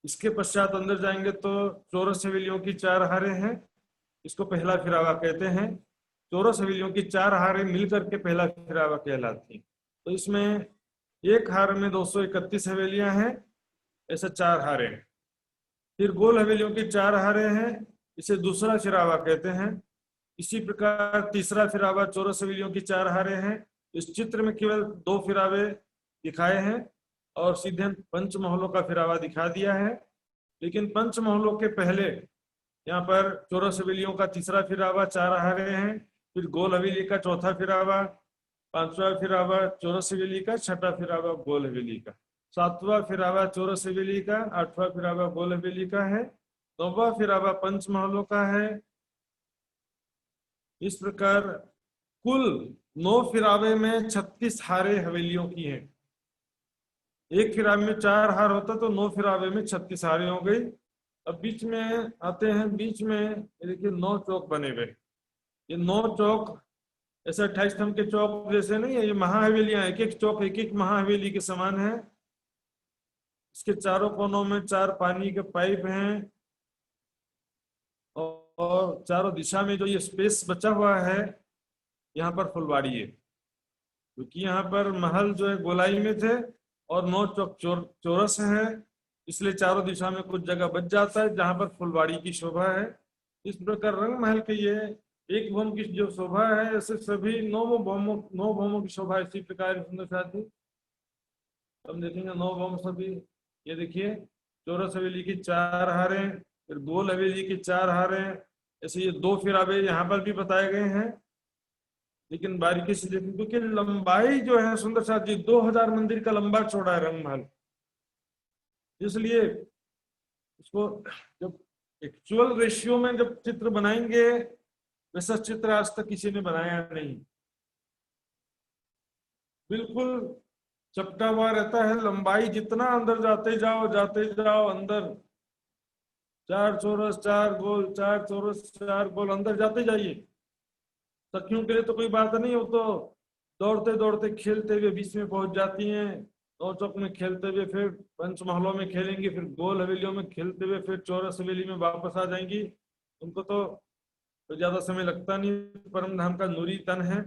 इसके पश्चात अंदर जाएंगे तो चौरस हवेलियों की 4 हारें हैं, इसको पहला फिरावा कहते हैं। चौरस हवेलियों की 4 हारें मिलकर के पहला फिरावा कहलाती हैं। तो इसमें एक हार में 231 हवेलियां हैं, ऐसे 4 हारें हैं। फिर गोल हवेलियों की 4 हारें हैं, इसे दूसरा फिरावा कहते हैं। इसी प्रकार तीसरा फिरावा चौरस हवेलियों की 4 हारें हैं। इस चित्र में केवल 2 फिरावे दिखाए हैं और सीधे पंच महलों का फिरावा दिखा दिया है। लेकिन पंच महलों के पहले यहाँ पर चौरस हवेलियों का तीसरा फिरावा 4 हारें हैं, फिर गोल हवेली का चौथा फिरावा, 5वां फिरावा चौरस हवेली का, 6वां फिरावा गोल हवेली का, 7वां फिरावा चौरस हवेली का, 8वां फिरावा गोल हवेली का है, 9वां फिरावा पंच महलों का है। इस प्रकार कुल 9 फिरावे में 36 हारे हवेलियों की हैं। एक फिरावे में 4 हार होता तो 9 फिरावे में 36 हारें हो गई। अब बीच में आते हैं, बीच में ये देखिए 9 चौक बने हुए। ये 9 चौक ऐसे 28 स्तंभ के चौक जैसे नहीं है, ये महाहवेलियां, एक एक चौक एक एक महाहवेली के समान है। इसके चारों कोनों में 4 पानी के पाइप हैं और चारों दिशा में जो ये स्पेस बचा हुआ है यहाँ पर फुलवाड़ी है, क्योंकि यहाँ पर महल जो है गोलाई में थे और 9 चौक चौरस है, इसलिए चारों दिशा में कुछ जगह बच जाता है जहां पर फुलवाड़ी की शोभा है। इस प्रकार रंग महल के ये एक भौम की जो शोभा है, ऐसे सभी 9 भौमों की शोभा इसी प्रकार सुंदर साथी हम देखेंगे। 9 भौम सभी, ये देखिए चौरस हवेली की 4 हारें, फिर गोल हवेली की 4 हारें, ऐसे ये 2 फिरावे यहाँ पर भी बताए गए हैं। लेकिन बारीकी से देखें, क्योंकि लंबाई जो है सुंदर साथ जी 2000 मंदिर का लंबा चौड़ा है रंग महल, इसलिए इसको जब एक्चुअल रेशियो में जब चित्र बनाएंगे, वैसा चित्र आज तक किसी ने बनाया नहीं। बिल्कुल चपटा हुआ रहता है, लंबाई जितना अंदर जाते जाओ अंदर, 4 चौरस 4 गोल, 4 चौरस 4 गोल, अंदर जाते जाइए। सखियों के लिए तो कोई बात नहीं, वो तो दौड़ते दौड़ते खेलते हुए बीच में पहुंच जाती हैं, 9 चौक में खेलते हुए फिर पंचमहलों में खेलेंगी, फिर गोल हवेलियों में खेलते हुए फिर चौरस हवेली में वापस आ जाएंगी। उनको तो ज्यादा समय लगता नहीं, परम धाम का नूरी तन है।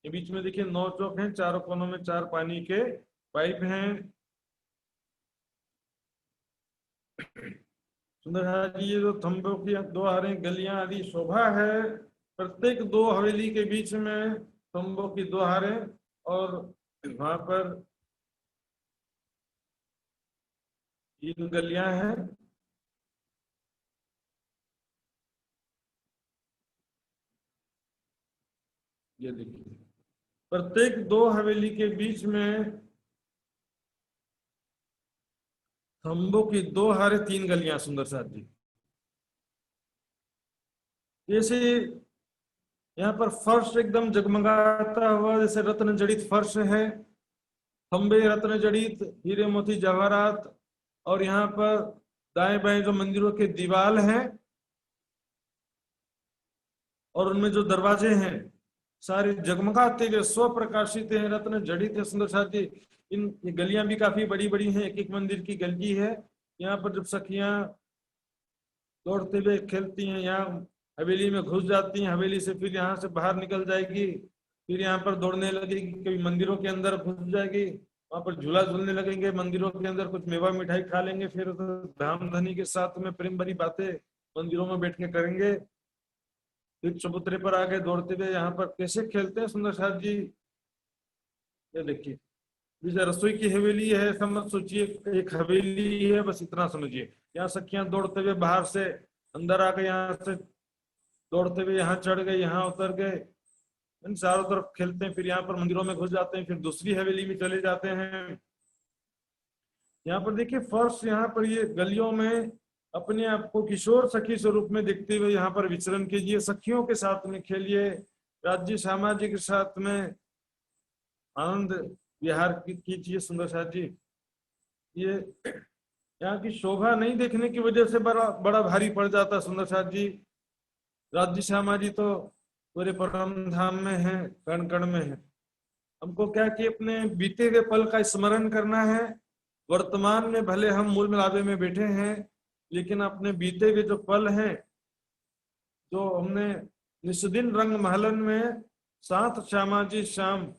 ये बीच में देखिए 9 चौक हैं, चारों कोनों में 4 पानी के पाइप हैं। सुंदर जी ये जो थंबों की 2 हारें, गलियां आदि शोभा है, प्रत्येक 2 हवेली के बीच में थंबों की 2 हारें और वहां पर 3 गलियां हैं। ये देखिए प्रत्येक 2 हवेली के बीच में खंभों की 2 हारे, 3 गलियां सुंदर साथ जी। जैसे यहाँ पर फर्श एकदम जगमगाता हुआ जैसे रत्न जड़ित फर्श है, खंबे रत्न जड़ित हीरे मोती जवाहरात, और यहाँ पर दाएं बाएं जो मंदिरों के दीवाल हैं और उनमें जो दरवाजे हैं सारे जगमगाते हुए स्वप्रकाशित हैं, रत्न जड़ित है सुंदर साथी। इन ये गलियां भी काफी बड़ी बड़ी हैं, एक एक मंदिर की गली है। यहाँ पर जब सखियां दौड़ते हुए खेलती हैं, यहाँ हवेली में घुस जाती हैं, हवेली से फिर यहाँ से बाहर निकल जाएगी, फिर यहाँ पर दौड़ने लगेगी, कभी मंदिरों के अंदर घुस जाएगी, वहां पर झूला झूलने लगेंगे, मंदिरों के अंदर कुछ मेवा मिठाई खा लेंगे, फिर धाम धनी के साथ में प्रेम भरी बातें मंदिरों में बैठ के करेंगे। फिर चबूतरे पर आके दौड़ते हुए यहाँ पर कैसे खेलते हैं सुंदर साथ जी। ये देखिए जैसे रसोई की हवेली है, ऐसा मत सोचिए एक हवेली है बस, इतना समझिए। यहाँ सखियां दौड़ते हुए बाहर से अंदर आ गए, यहाँ से दौड़ते हुए यहाँ चढ़ गए, यहाँ उतर गए, इन चारों तरफ खेलते हैं, फिर यहाँ पर मंदिरों में घुस जाते हैं, फिर दूसरी हवेली में चले जाते हैं। यहाँ पर देखिए फर्श, यहाँ पर ये गलियों में अपने आप को किशोर सखी स्वरूप में देखते हुए यहाँ पर विचरण कीजिए, सखियों के साथ में खेलिए, राज्य सामाजिक के साथ में आनंद विहार कीजिए सुंदर साथ जी। ये यहाँ की शोभा नहीं देखने की वजह से बड़ा बड़ा भारी पड़ जाता है सुंदर साथ जी। राज्य श्यामा जी तो पूरे परम धाम में है, कण कण में है। हमको क्या कि अपने बीते हुए पल का स्मरण करना है। वर्तमान में भले हम मूल मिलावे में बैठे हैं, लेकिन अपने बीते हुए जो पल हैं, जो हमने निस्दिन रंग महलन में साथ श्यामा जी श्याम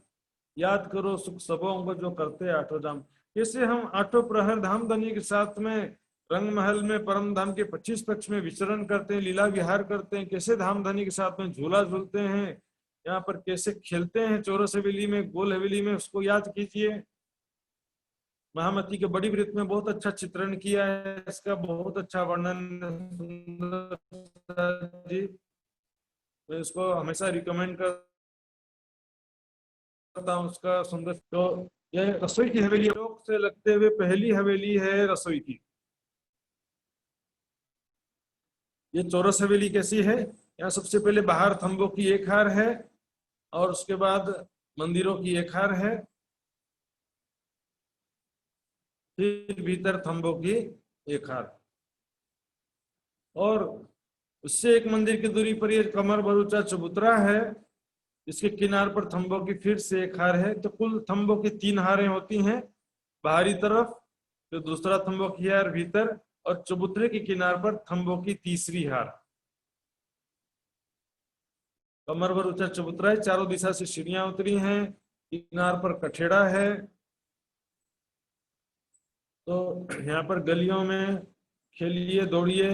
याद करो सुख सबों को जो करते आठों धाम। कैसे हम आठों प्रहर धाम धनी के साथ में रंग महल में परम धाम के 25 पक्ष में विचरण करते हैं, लीला विहार करते हैं, कैसे धाम धनी के साथ में झूला झूलते हैं, यहाँ पर कैसे खेलते हैं चौरस हवेली में, गोल हवेली में, उसको याद कीजिए। महामती के बड़ी वृत्त में बहुत अच्छा चित्रण किया है, इसका बहुत अच्छा वर्णन जी। मैं इसको हमेशा रिकमेंड करता हूँ, उसका सुंदर। तो ये रसोई की हवेली से लगते हुए पहली हवेली है रसोई की। ये चौरस हवेली कैसी है, यहाँ सबसे पहले बाहर थंबों की 1 हार है और उसके बाद मंदिरों की 1 हार है। फिर भीतर थंबों की एक हार, और उससे एक मंदिर की दूरी पर ये कमर बरूचा चबूतरा है, इसके किनार पर थंबों की फिर से एक हार है। तो कुल थंबों की 3 हारें होती हैं, बाहरी तरफ जो दूसरा थंबों की हार भीतर, और चबूतरे के किनार पर थंबों की तीसरी हार। कमर पर ऊंचा चबूतरा है, चारों दिशा से सीढ़ियां उतरी हैं, किनार पर कठेड़ा है। तो यहाँ पर गलियों में खेलिए दौड़िए।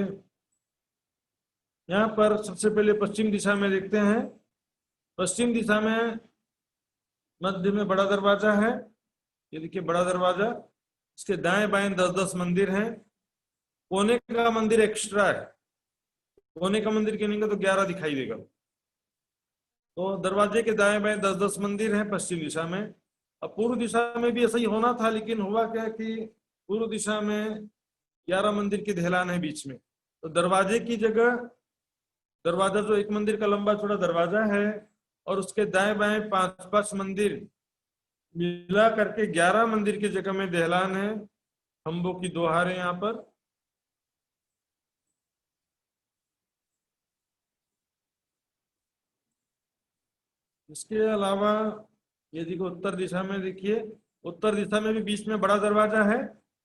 यहाँ पर सबसे पहले पश्चिम दिशा में देखते हैं। पश्चिम दिशा में मध्य में बड़ा दरवाजा है, ये देखिए बड़ा दरवाजा। इसके दाएं बाएं 10-10 मंदिर हैं। कोने का मंदिर एक्स्ट्रा है, कोने का मंदिर गिनेंगे तो 11 दिखाई देगा। तो दरवाजे के दाएं बाएं 10-10 मंदिर हैं पश्चिम दिशा में। अब पूर्व दिशा में भी ऐसा ही होना था, लेकिन हुआ क्या कि पूर्व दिशा में 11 मंदिर की ढलान है बीच में, तो दरवाजे की जगह, दरवाजा जो एक मंदिर का लंबा चौड़ा दरवाजा है, और उसके दाएं बाएं 5-5 मंदिर मिला करके 11 मंदिर की जगह में दहलान है। खंभों की 2 हारें यहाँ पर। इसके अलावा ये देखो उत्तर दिशा में, देखिए उत्तर दिशा में भी बीच में बड़ा दरवाजा है।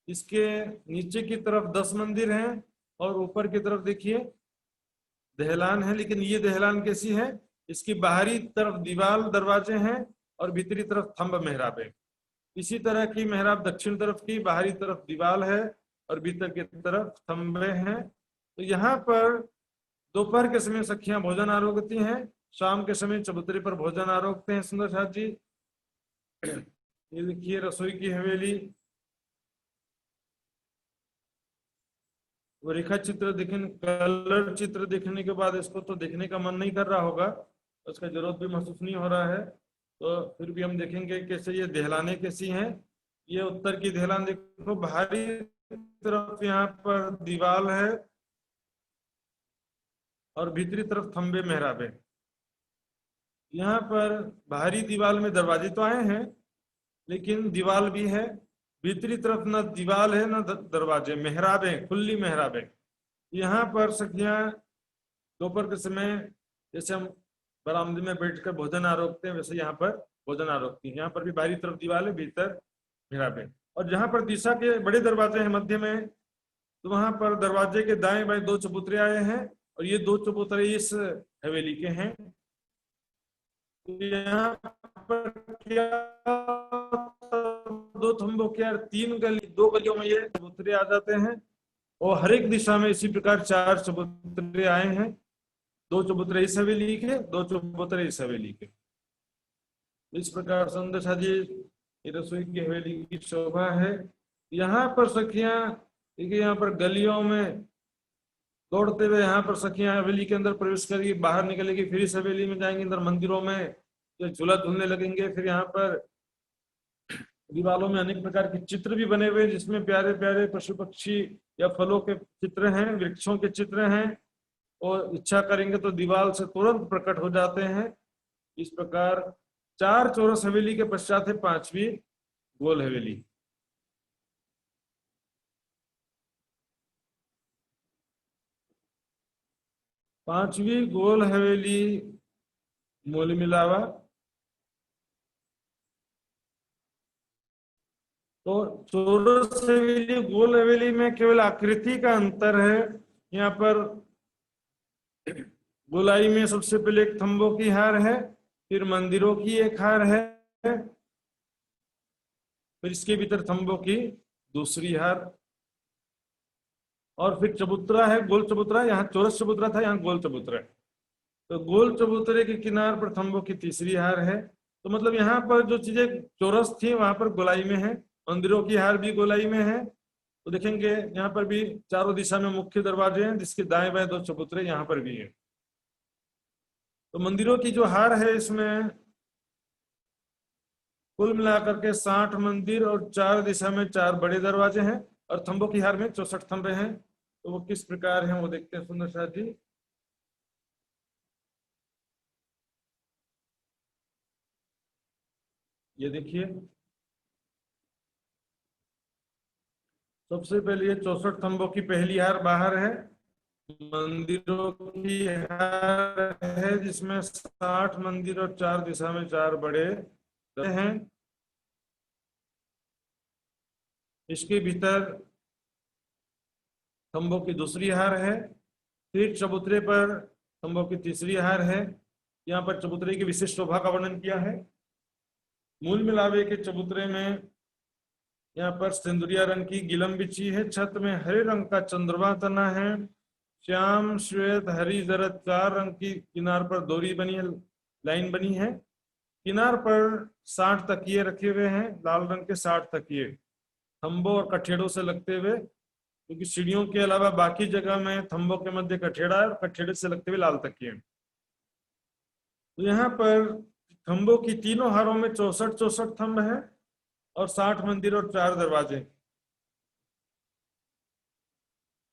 इसके नीचे की तरफ 10 मंदिर हैं, और ऊपर की तरफ देखिए दहलान है। लेकिन ये दहलान कैसी है, इसकी बाहरी तरफ दीवार दरवाजे हैं, और भीतरी तरफ थंब मेहराब है। इसी तरह की मेहराब दक्षिण तरफ की बाहरी तरफ दीवार है, और भीतर की तरफ थंबे हैं। तो यहाँ पर दोपहर के समय सखियां भोजन आरोगती हैं, शाम के समय चबूतरे पर भोजन आरोगते हैं सुंदर साथ जी। ये देखिए रसोई की हवेली। वो रेखा चित्र देखने, कलर चित्र देखने के बाद इसको तो देखने का मन नहीं कर रहा होगा, उसका जरूरत भी महसूस नहीं हो रहा है। तो फिर भी हम देखेंगे कैसे ये दहलाने कैसी हैं। ये उत्तर की दहलान देखो, बाहरी तरफ यहाँ पर दीवार है, और भीतरी तरफ थंबे मेहराब है। यहाँ पर बाहरी दीवार में दरवाजे तो आए हैं, लेकिन दीवार भी है। भीतरी तरफ न दीवार है न दरवाजे, मेहराबें, खुली मेहराबें। यहाँ पर सखियां दोपहर के समय जैसे हम बरामदे में बैठकर भोजन आरोगते हैं, वैसे यहाँ पर भोजन आरोगती है। यहाँ पर भी बाहरी तरफ दीवार है, भीतर मेहराबें। और जहाँ पर दिशा के बड़े दरवाजे हैं मध्य में, तो वहां पर दरवाजे के दाएं बाएं 2 चबूतरे आए हैं, और ये 2 चबूतरे इस हवेली के हैं। तो यहाँ पर क्या, 2 थंबों के यार 3 गली, 2 गलियों में ये चबूतरे आ जाते हैं, और हर एक दिशा में इसी प्रकार 4 चबूतरे आए हैं। 2 चबूतरे इस हवेली के, 2 चबूतरे इस हवेली के। इस प्रकार सुंदर साजी ये रसोई की हवेली की शोभा है। यहाँ पर सखियां देखिए, यहाँ पर गलियों में दौड़ते हुए यहाँ पर सखियां हवेली के अंदर प्रवेश करेगी, बाहर निकलेगी, फिर इस हवेली में जाएंगी, अंदर मंदिरों में जो झूला झूलने लगेंगे। फिर यहाँ पर दीवारों में अनेक प्रकार के चित्र भी बने हुए हैं, जिसमें प्यारे प्यारे पशु पक्षी या फलों के चित्र हैं, वृक्षों के चित्र हैं, और इच्छा करेंगे तो दीवार से तुरंत प्रकट हो जाते हैं। इस प्रकार 4 चौरस हवेली के पश्चात है 5वीं गोल हवेली। पांचवी गोल हवेली मूल मिलावा। तो चौरस हवेली गोल हवेली में केवल आकृति का अंतर है। यहाँ पर गोलाई में सबसे पहले एक थंबों की हार है, फिर मंदिरों की एक हार है, फिर इसके भीतर थंबों की दूसरी हार, और फिर चबूतरा है, गोल चबूतरा। यहाँ चौरस चबूतरा था, यहाँ गोल चबूतरा है। तो गोल चबूतरे के किनार पर थंबों की तीसरी हार है। तो मतलब यहाँ पर जो चीजें चौरस थी वहां पर गोलाई में है, मंदिरों की हार भी गोलाई में है। तो देखेंगे यहाँ पर भी चारों दिशा में मुख्य दरवाजे हैं, जिसके दाएं बाएं 2 चबूतरे यहाँ पर भी है। तो मंदिरों की जो हार है, इसमें कुल मिलाकर के 60 मंदिर, और 4 दिशा में 4 बड़े दरवाजे हैं, और थंबों की हार में 64 थंबे हैं। तो वो किस प्रकार हैं वो देखते हैं सुंदर साथ जी। ये देखिए सबसे पहले ये 64 खंभों की पहली हार बाहर है, मंदिरों की हार है जिसमें 60 मंदिर और 4 दिशा में 4 बड़े हैं। इसके भीतर खंभों की दूसरी हार है, फिर चबूतरे पर खंभों की तीसरी हार है। यहाँ पर चबूतरे की विशिष्ट शोभा का वर्णन किया है। मूल मिलावे के चबूतरे में यहाँ पर सिंदूरिया रंग की गिलम बिछी है, छत में हरे रंग का चंद्रमा तना है, श्याम श्वेत हरी जरद 4 रंग की किनार पर डोरी बनी है, लाइन बनी है। किनार पर 60 तकिए रखे हुए हैं, लाल रंग के 60 तकिए खंभों और कठेड़ों से लगते हुए, क्योंकि सीढ़ियों के अलावा बाकी जगह में खंभों के मध्य कठेड़ा है और कठेड़े से लगते हुए लाल तकिए। तो यहाँ पर खंभों की तीनों हारों में 64 खंभ है और 60 मंदिर और 4 दरवाजे।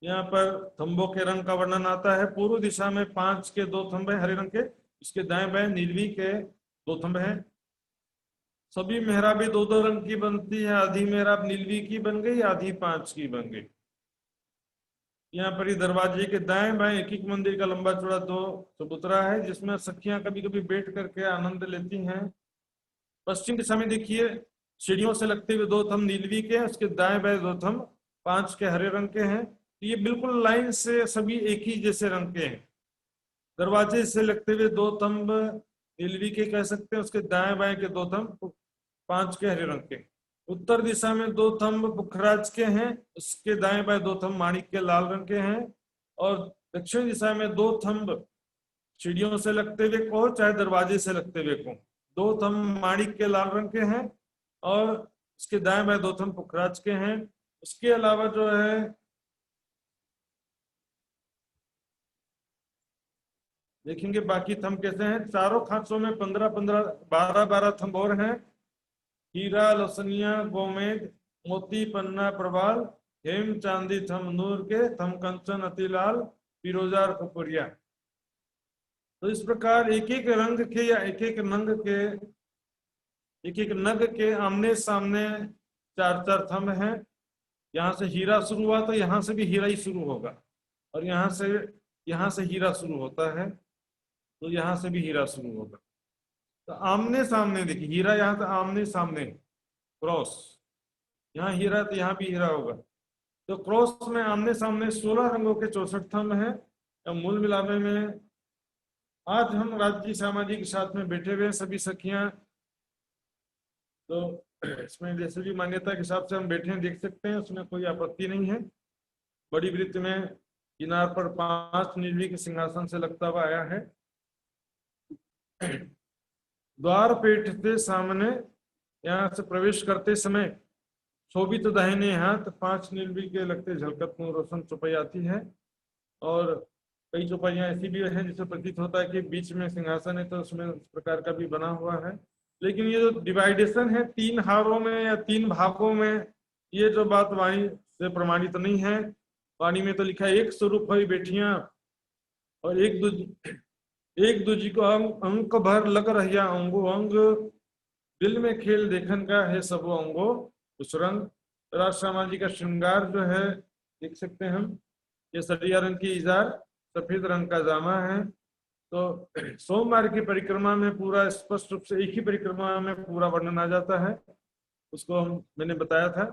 यहाँ पर खंभों के रंग का वर्णन आता है। पूर्व दिशा में 5 के 2 खंभ हरे रंग के, इसके दाएं बाएं नीलवी के 2 खंभ हैं। सभी मेहराबें 2-2 रंग की बनती है, आधी मेहराब नीलवी की बन गई, आधी 5 की बन गई। यहाँ पर ही दरवाजे के दाएं बाएं एक एक मंदिर का लंबा चौड़ा 2 चबूतरा है, जिसमें सखियां कभी कभी बैठ करके आनंद लेती हैं। पश्चिम दिशा में देखिए, सीढ़ियों से लगते हुए 2 थंब नीलवी के, उसके दाएं बाएं 2 थंब 5 के हरे रंग के हैं। ये बिल्कुल लाइन से सभी एक ही जैसे रंग के हैं। दरवाजे से लगते हुए 2 थंब नीलवी के कह सकते हैं, उसके दाएं बाएं के 2 थंब 5 के हरे रंग के। उत्तर दिशा में 2 थंब पुखराज के हैं, उसके दाएं बाएं 2 थंब माणिक के लाल रंग के हैं। और दक्षिण दिशा में 2 थंब सीढ़ियों से लगते हुए को चाहे दरवाजे से लगते हुए को 2 थंब माणिक के लाल रंग के हैं और उसके दाएं बाएं 2 थंब पुखराज के हैं। उसके अलावा जो है देखेंगे बाकी थंब कैसे हैं। चारों खांचों में 15-15 12-12 थंब और हैं। हीरा लसनिया गोमेद मोती पन्ना प्रवाल हेम चांदी थम नूर के थम कंचन अतिलाल फिरोजा और कपुरिया। तो इस प्रकार एक एक रंग के या एक एक नग के आमने सामने 4-4 थंब हैं। यहाँ से हीरा शुरू हुआ तो यहाँ से भी हीरा ही शुरू होगा, और यहाँ से हीरा शुरू होता है तो यहाँ से भी हीरा शुरू होगा। तो आमने सामने देखिए, हीरा यहाँ से आमने सामने क्रॉस, यहाँ हीरा तो यहाँ भी हीरा होगा। तो क्रॉस में आमने सामने 16 रंगों के 64 थंब हैं। तो मूल मिलावे में आज हम राज्य सामाजिक के साथ में बैठे हुए हैं सभी सखियां। तो इसमें जैसे भी मान्यता के हिसाब से हम बैठे हैं देख सकते हैं, उसमें कोई आपत्ति नहीं है। बड़ी वृत्त में किनार पर 5 नीलवी के सिंहासन से लगता हुआ आया है। द्वार पेट से सामने यहाँ से प्रवेश करते समय शोभित दाहिने हाथ 5 नीलवी के लगते झलकत रोशन चौपाई आती है। और कई चौपाइयाँ ऐसी भी हैं जिससे प्रतीत होता है कि बीच में सिंहासन है, तो उसमें उस प्रकार का भी बना हुआ है। लेकिन ये जो डिवाइडेशन है 3 हारों में या 3 भागों में, ये जो बात वाणी से प्रमाणित नहीं है। वाणी में तो लिखा है एक स्वरूप हुई बेटियां और एक दूजी को अंक भर लग रहिया अंगो अंग, दिल में खेल देखन का है सबो अंगो उस रंग। राजश्यामा जी का श्रृंगार जो है देख सकते हैं हम, ये सरिया रंग की इजार, सफेद रंग का जामा है। तो सोमवार की परिक्रमा में पूरा स्पष्ट रूप से एक ही परिक्रमा में पूरा वर्णन आ जाता है। उसको मैंने बताया था।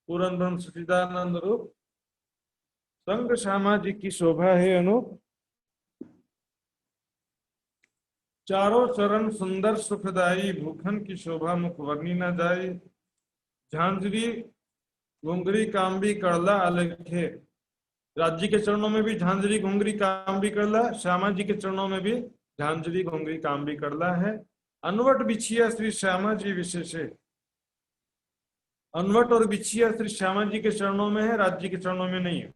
पूर्ण ब्रह्म सच्चिदानंद रूप संग श्यामा जी की शोभा है अनूप, चारों चरण सुंदर सुखदाई भूखन की शोभा मुख वर्णी न जाए। झांझरी घुंगरी काम्बी करला अलखे, राज्य के चरणों में भी झांझरी घुंगरी काम्बी करला, श्यामा जी के चरणों में भी झांझरी घुंगरी काम्बी करला है। अनवट बिछिया श्री श्यामा जी विशेष, अनवट और बिछिया श्री श्यामा जी के चरणों में है, राज्य के चरणों में नहीं है।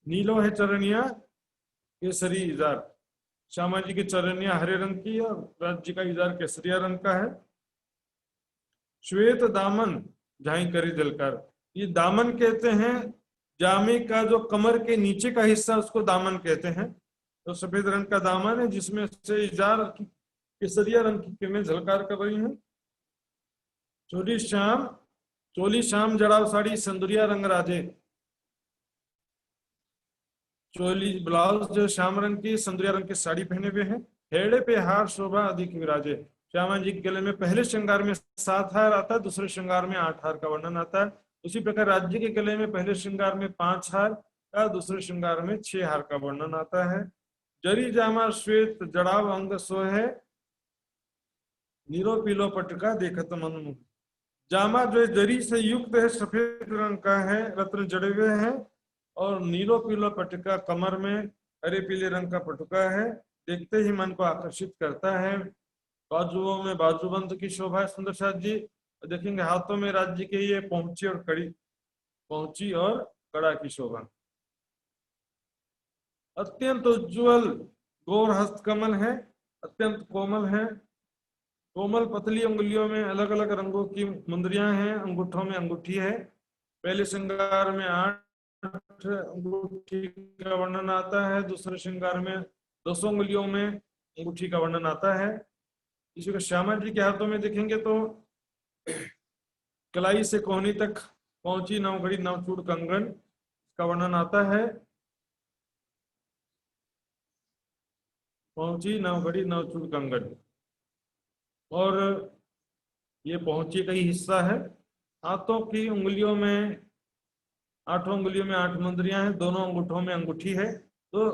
नीलो है चरणिया केसरी इजार, श्यामा जी की चरणिया हरे रंग की और राज्य का इजार केसरिया रंग का है। श्वेत दामन झाई करी जलकार, ये दामन कहते हैं जामे का जो कमर के नीचे का हिस्सा उसको दामन कहते हैं। तो सफेद रंग का दामन है जिसमें से इजार केसरिया रंग की किरणें झलकार कर रही हैं। छोटी श्याम चोली श्याम जड़ाव साड़ी सिंदूरिया रंग राजे। चोली ब्लाउज जो श्याम रंग की सिंदूरिया रंग की साड़ी पहने हुए हैं। हेड़े पे हार शोभा अधिक विराजे। श्यामा जी के गले में पहले श्रृंगार में 7 हार आता है, दूसरे श्रृंगार में 8 हार का वर्णन आता है। उसी प्रकार राज्य के गले में पहले श्रृंगार में 5 हार का, दूसरे श्रृंगार में 6 हार का वर्णन आता है। जरी जामा श्वेत जड़ाव अंग सोहे, नीरो पीलो पटका देखत मन। जामा जो जरी से युक्त है, सफेद रंग का है, रत्न जड़े हुए हैं, और नीलो पीलो पटका कमर में हरे पीले रंग का पटुका है, देखते ही मन को आकर्षित करता है। बाजुओं में बाजूबंद की शोभा है सुंदर साथ जी। देखेंगे हाथों में राज्य के ये पहुंची और कड़ी, पहुंची और कड़ा की शोभा। अत्यंत उज्ज्वल गौर हस्त कमल है, अत्यंत कोमल है। कोमल पतली उंगलियों में अलग अलग रंगों की मुंदरियां हैं, अंगूठों में अंगूठी है। पहले श्रृंगार में 8 अंगूठी का वर्णन आता है, दूसरे श्रृंगार में 200 उंगलियों में अंगूठी का वर्णन आता है। इसी को श्यामा जी के हाथों में देखेंगे तो कलाई से कोहनी तक पहुंची नवघड़ी नवचूड़ कंगन का वर्णन आता है। पहुंची नवघड़ी नवचूड़ कंगन, और ये पहुंची का ही हिस्सा है। हाथों की उंगलियों में 8 उंगलियों में 8 मुंदरियां हैं, दोनों अंगूठों में अंगूठी है। तो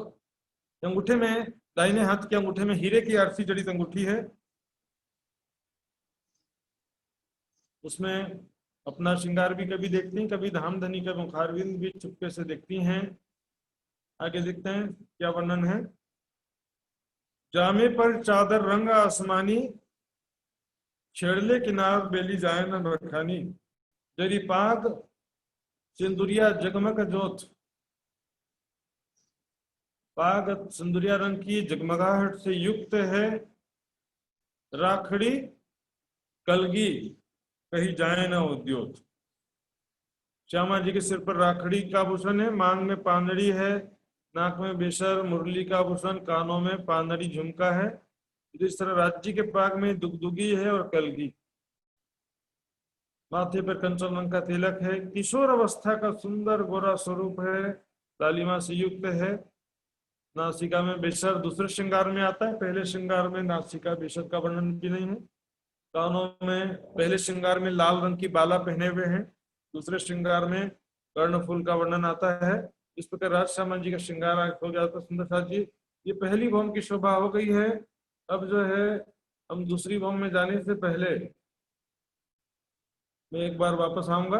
अंगूठे में, दाहिने हाथ के अंगूठे में हीरे की आरसी जड़ित अंगूठी है, उसमें अपना श्रृंगार भी कभी देखती हैं, कभी धामधनी का मुखारविंद भी चुपके से देखती हैं। आगे देखते हैं क्या वर्णन है। जामे पर चादर रंग आसमानी, छेड़ले किनार बेली जाए न बखानी। जरी पाग सिंदुरिया जगमग जोत, पाग सिंदुरिया रंग की जगमगाहट से युक्त है। राखड़ी कलगी कही जाए ना उद्योग। श्यामा जी के सिर पर राखड़ी का आभूषण है, मांग में पानड़ी है, नाक में बेसर मुरली का आभूषण, कानों में पानड़ी झुमका है। इस तरह राज्य के पाग में दुगदुगी है और कलगी। माथे पर कंचन रंग का तिलक है। किशोर अवस्था का सुंदर गोरा स्वरूप है, लालिमा से युक्त है। नासिका में बेसर दूसरे श्रृंगार में आता है, पहले श्रृंगार में नासिका बेसर का वर्णन भी नहीं है। कानों में पहले श्रृंगार में लाल रंग की बाला पहने हुए हैं, दूसरे श्रृंगार में कर्णफूल का वर्णन आता है। इस प्रकार राजश्यामा जी का श्रृंगार हो जाता है सुंदर साथ जी। ये पहली भौम की शोभा हो गई है। अब जो है हम दूसरी भौम में जाने से पहले मैं एक बार वापस आऊंगा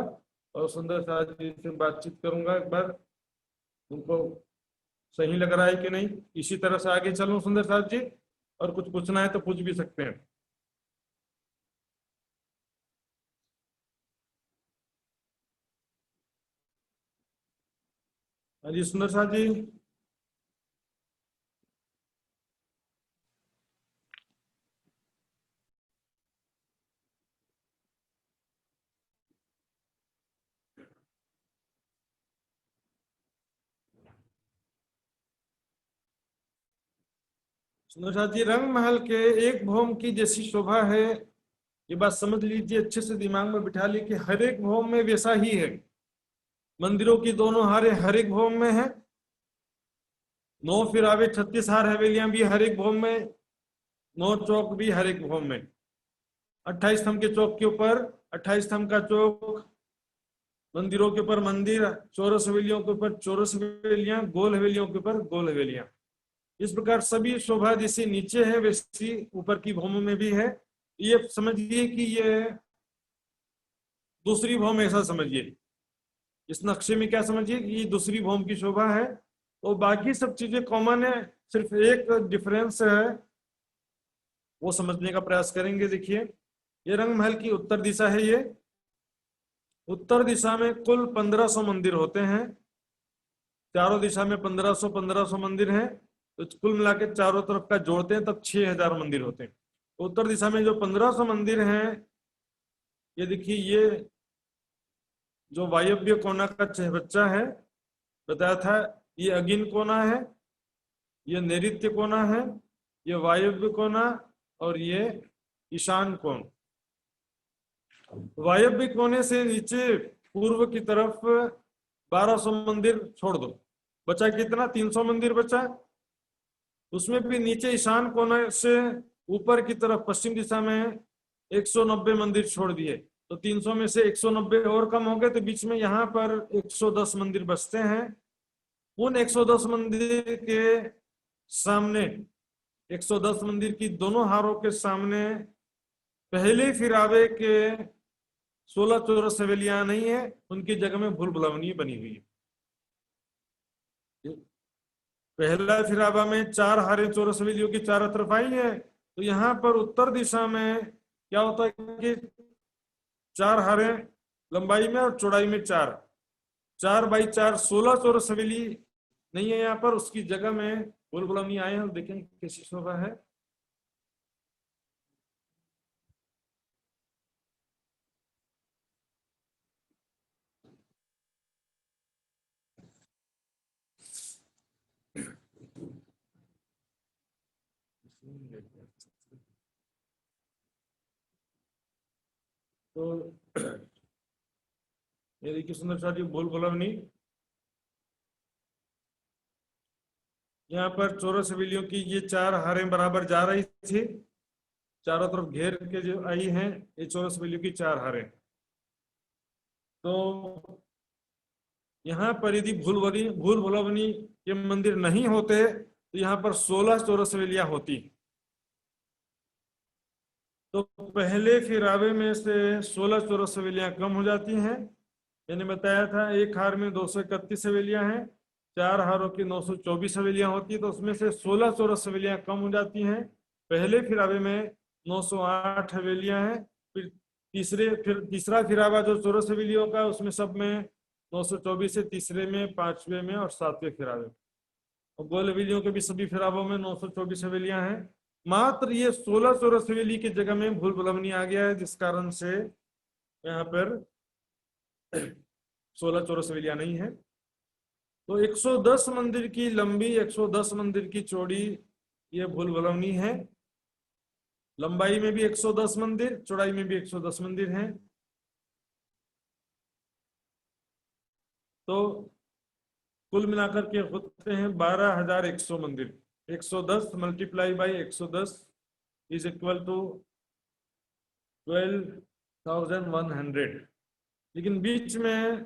और सुंदर साथ जी से बातचीत करूंगा, एक बार उनको सही लग रहा है कि नहीं। इसी तरह से आगे चलूं सुंदर साथ जी, और कुछ पूछना है तो पूछ भी सकते हैं। हाँ जी सुंदर साथ जी। सुंदर साथ जी, रंग महल के एक भौम की जैसी शोभा है, ये बात समझ लीजिए, अच्छे से दिमाग में बिठा लीजिए कि हर एक भौम में वैसा ही है। मंदिरों की दोनों हारे हर एक भौम में है। 9 फिरावे 36 हार हवेलियां भी हर एक भौम में, 9 चौक भी हर एक भौम में। 28 स्तंभ के चौक के ऊपर 28 स्तंभ का चौक, मंदिरों के ऊपर मंदिर, चौरस हवेलियों के ऊपर चौरस हवेलियां, गोल हवेलियों के ऊपर गोल हवेलियां। इस प्रकार सभी शोभा जैसी नीचे है वैसी ऊपर की भौमों में भी है। ये समझिए कि ये दूसरी भौम, ऐसा समझिए। इस नक्शे में क्या समझिए कि ये दूसरी भौम की शोभा है, तो बाकी सब चीजें कॉमन है, सिर्फ एक डिफरेंस है, वो समझने का प्रयास करेंगे। देखिए ये रंग महल की उत्तर दिशा है। ये उत्तर दिशा में कुल 1500 मंदिर होते हैं, चारों दिशा में 1500 मंदिर हैं, तो कुल मिला के चारों तरफ का जोड़ते हैं तब 6000 मंदिर होते हैं। उत्तर दिशा में जो 1500 मंदिर हैं, ये देखिए, ये जो वायव्य कोना का चहबच्चा है बताया था, ये अगिन कोना है, ये नैऋत्य कोना है, ये वायव्य कोना, और ये ईशान कोण। वायव्य कोने से नीचे पूर्व की तरफ 1200 मंदिर छोड़ दो, बचा कितना? 300 मंदिर बचा। उसमें भी नीचे ईशान कोने से ऊपर की तरफ पश्चिम दिशा में 190 मंदिर छोड़ दिए, तो 300 में से 190 और कम हो गए, तो बीच में यहाँ पर 110 मंदिर बचते हैं। उन 110 मंदिर के सामने, 110 मंदिर की दोनों हारों के सामने पहले फिरावे के 16 चौरस हवेलियां नहीं है, उनकी जगह में भूल भुलवनी बनी हुई है। पहला फिरावा में 4 हारें चौरस हवेलियों की चारों तरफ आई है, तो यहाँ पर उत्तर दिशा में क्या होता है कि 4 हारें लंबाई में और चौड़ाई में 4 4 बाई 4 16 चौरस हवेली नहीं है यहाँ पर, उसकी जगह में भूल भुलवनी आए हैं। देखें कैसी शोभा है। तो ये देखिए सुंदर सा जी भूल भुलवनी। यहाँ पर चौरस हवेलियों की ये 4 हारें बराबर जा रही थी, चारों तरफ घेर के जो आई हैं ये चौरस हवेलियों की 4 हारें। तो यहाँ पर यदि भूल भुलवनी के मंदिर नहीं होते तो यहाँ पर 16 चौरस हवेलियां होती। तो पहले फिरावे में से 16 चौरस हवेलियां कम हो जाती हैं। मैंने बताया था एक हार में 231 हवेलियां हैं, 4 हारों की 924 हवेलियां होती है, तो उसमें से 16 चौरस हवेलियां कम हो जाती हैं। पहले फिरावे में 908 हवेलियां हैं। फिर तीसरा फिरावा जो चौरस हवेलियों का, उसमें सब में 924 है, तीसरे में, पांचवें में और सातवें फिरावे में। और गोल हवेलियों के भी सभी फिरावों में 924 हवेलियां हैं। मात्र ये 16 चौरस हवेली की जगह में भूल भुलवनी आ गया है, जिस कारण से यहाँ पर 16 चौरस हवेलियां नहीं है। तो 110 मंदिर की लंबी, 110 मंदिर की चौड़ी ये भूल भुलवनी है। लंबाई में भी 110 मंदिर, चौड़ाई में भी 110 मंदिर हैं। तो कुल मिलाकर के होते हैं 12,100 मंदिर। 110 multiply by 110 is equal to 12,100। लेकिन बीच में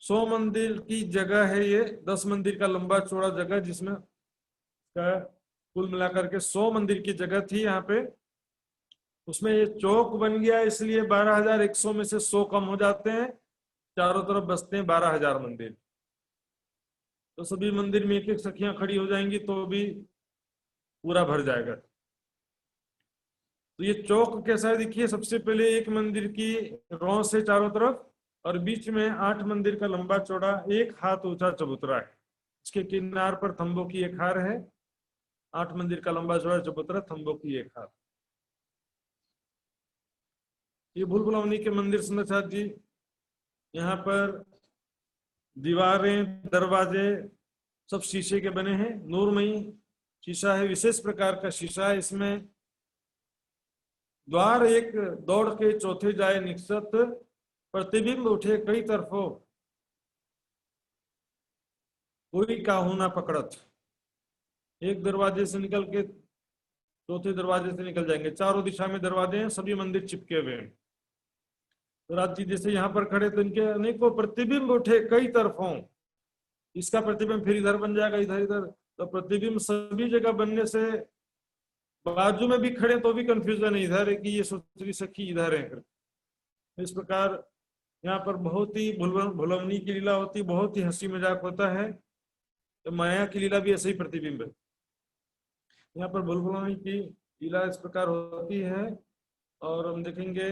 100 मंदिर की जगह है, ये 10 मंदिर का लंबा चौड़ा जगह, जिसमें का कुल मिलाकर के 100 मंदिर की जगह थी यहाँ पे, उसमें ये चौक बन गया, इसलिए 12,100 में से 100 कम हो जाते हैं, चारों तरफ बसते हैं 12,000 मंदिर। तो सभी मंदिर में एक एक सखियां खड़ी हो जाएंगी तो भी पूरा भर जाएगा। तो ये चौक कैसा है देखिए, सबसे पहले एक मंदिर की रौ से चारों तरफ, और बीच में 8 मंदिर का लंबा चौड़ा 1 हाथ ऊंचा चबूतरा है। इसके किनार पर थंबों की 1 हार है। 8 मंदिर का लंबा चौड़ा चबूतरा, थंबों की 1 हार। ये भूल भुलवनी के मंदिर सुंदर जी। यहाँ पर दीवारें, दरवाजे सब शीशे के बने हैं। नूरमयी शीशा है, विशेष प्रकार का शीशा है। इसमें द्वार एक दौड़ के चौथे जाए निकसत, प्रतिबिंब उठे कई तरफों, कोई काहू ना पकड़त। एक दरवाजे से निकल के चौथे दरवाजे से निकल जाएंगे। चारों दिशा में दरवाजे हैं, सभी मंदिर चिपके हुए हैं। तो राज जी जैसे यहाँ पर खड़े तो इनके अनेकों प्रतिबिंब उठे कई तरफों। इसका प्रतिबिंब फिर इधर बन जाएगा, इधर इधर, तो प्रतिबिंब सभी जगह बनने से बाजू में भी खड़े तो भी कंफ्यूजन है, इधर है कि ये सोच सखी इधर है। इस प्रकार यहाँ पर बहुत ही भुलवनी की लीला होती, बहुत ही हंसी मजाक होता है। तो माया की लीला भी ऐसे ही प्रतिबिंब है। यहाँ पर भुलवनी की लीला इस प्रकार होती है। और हम देखेंगे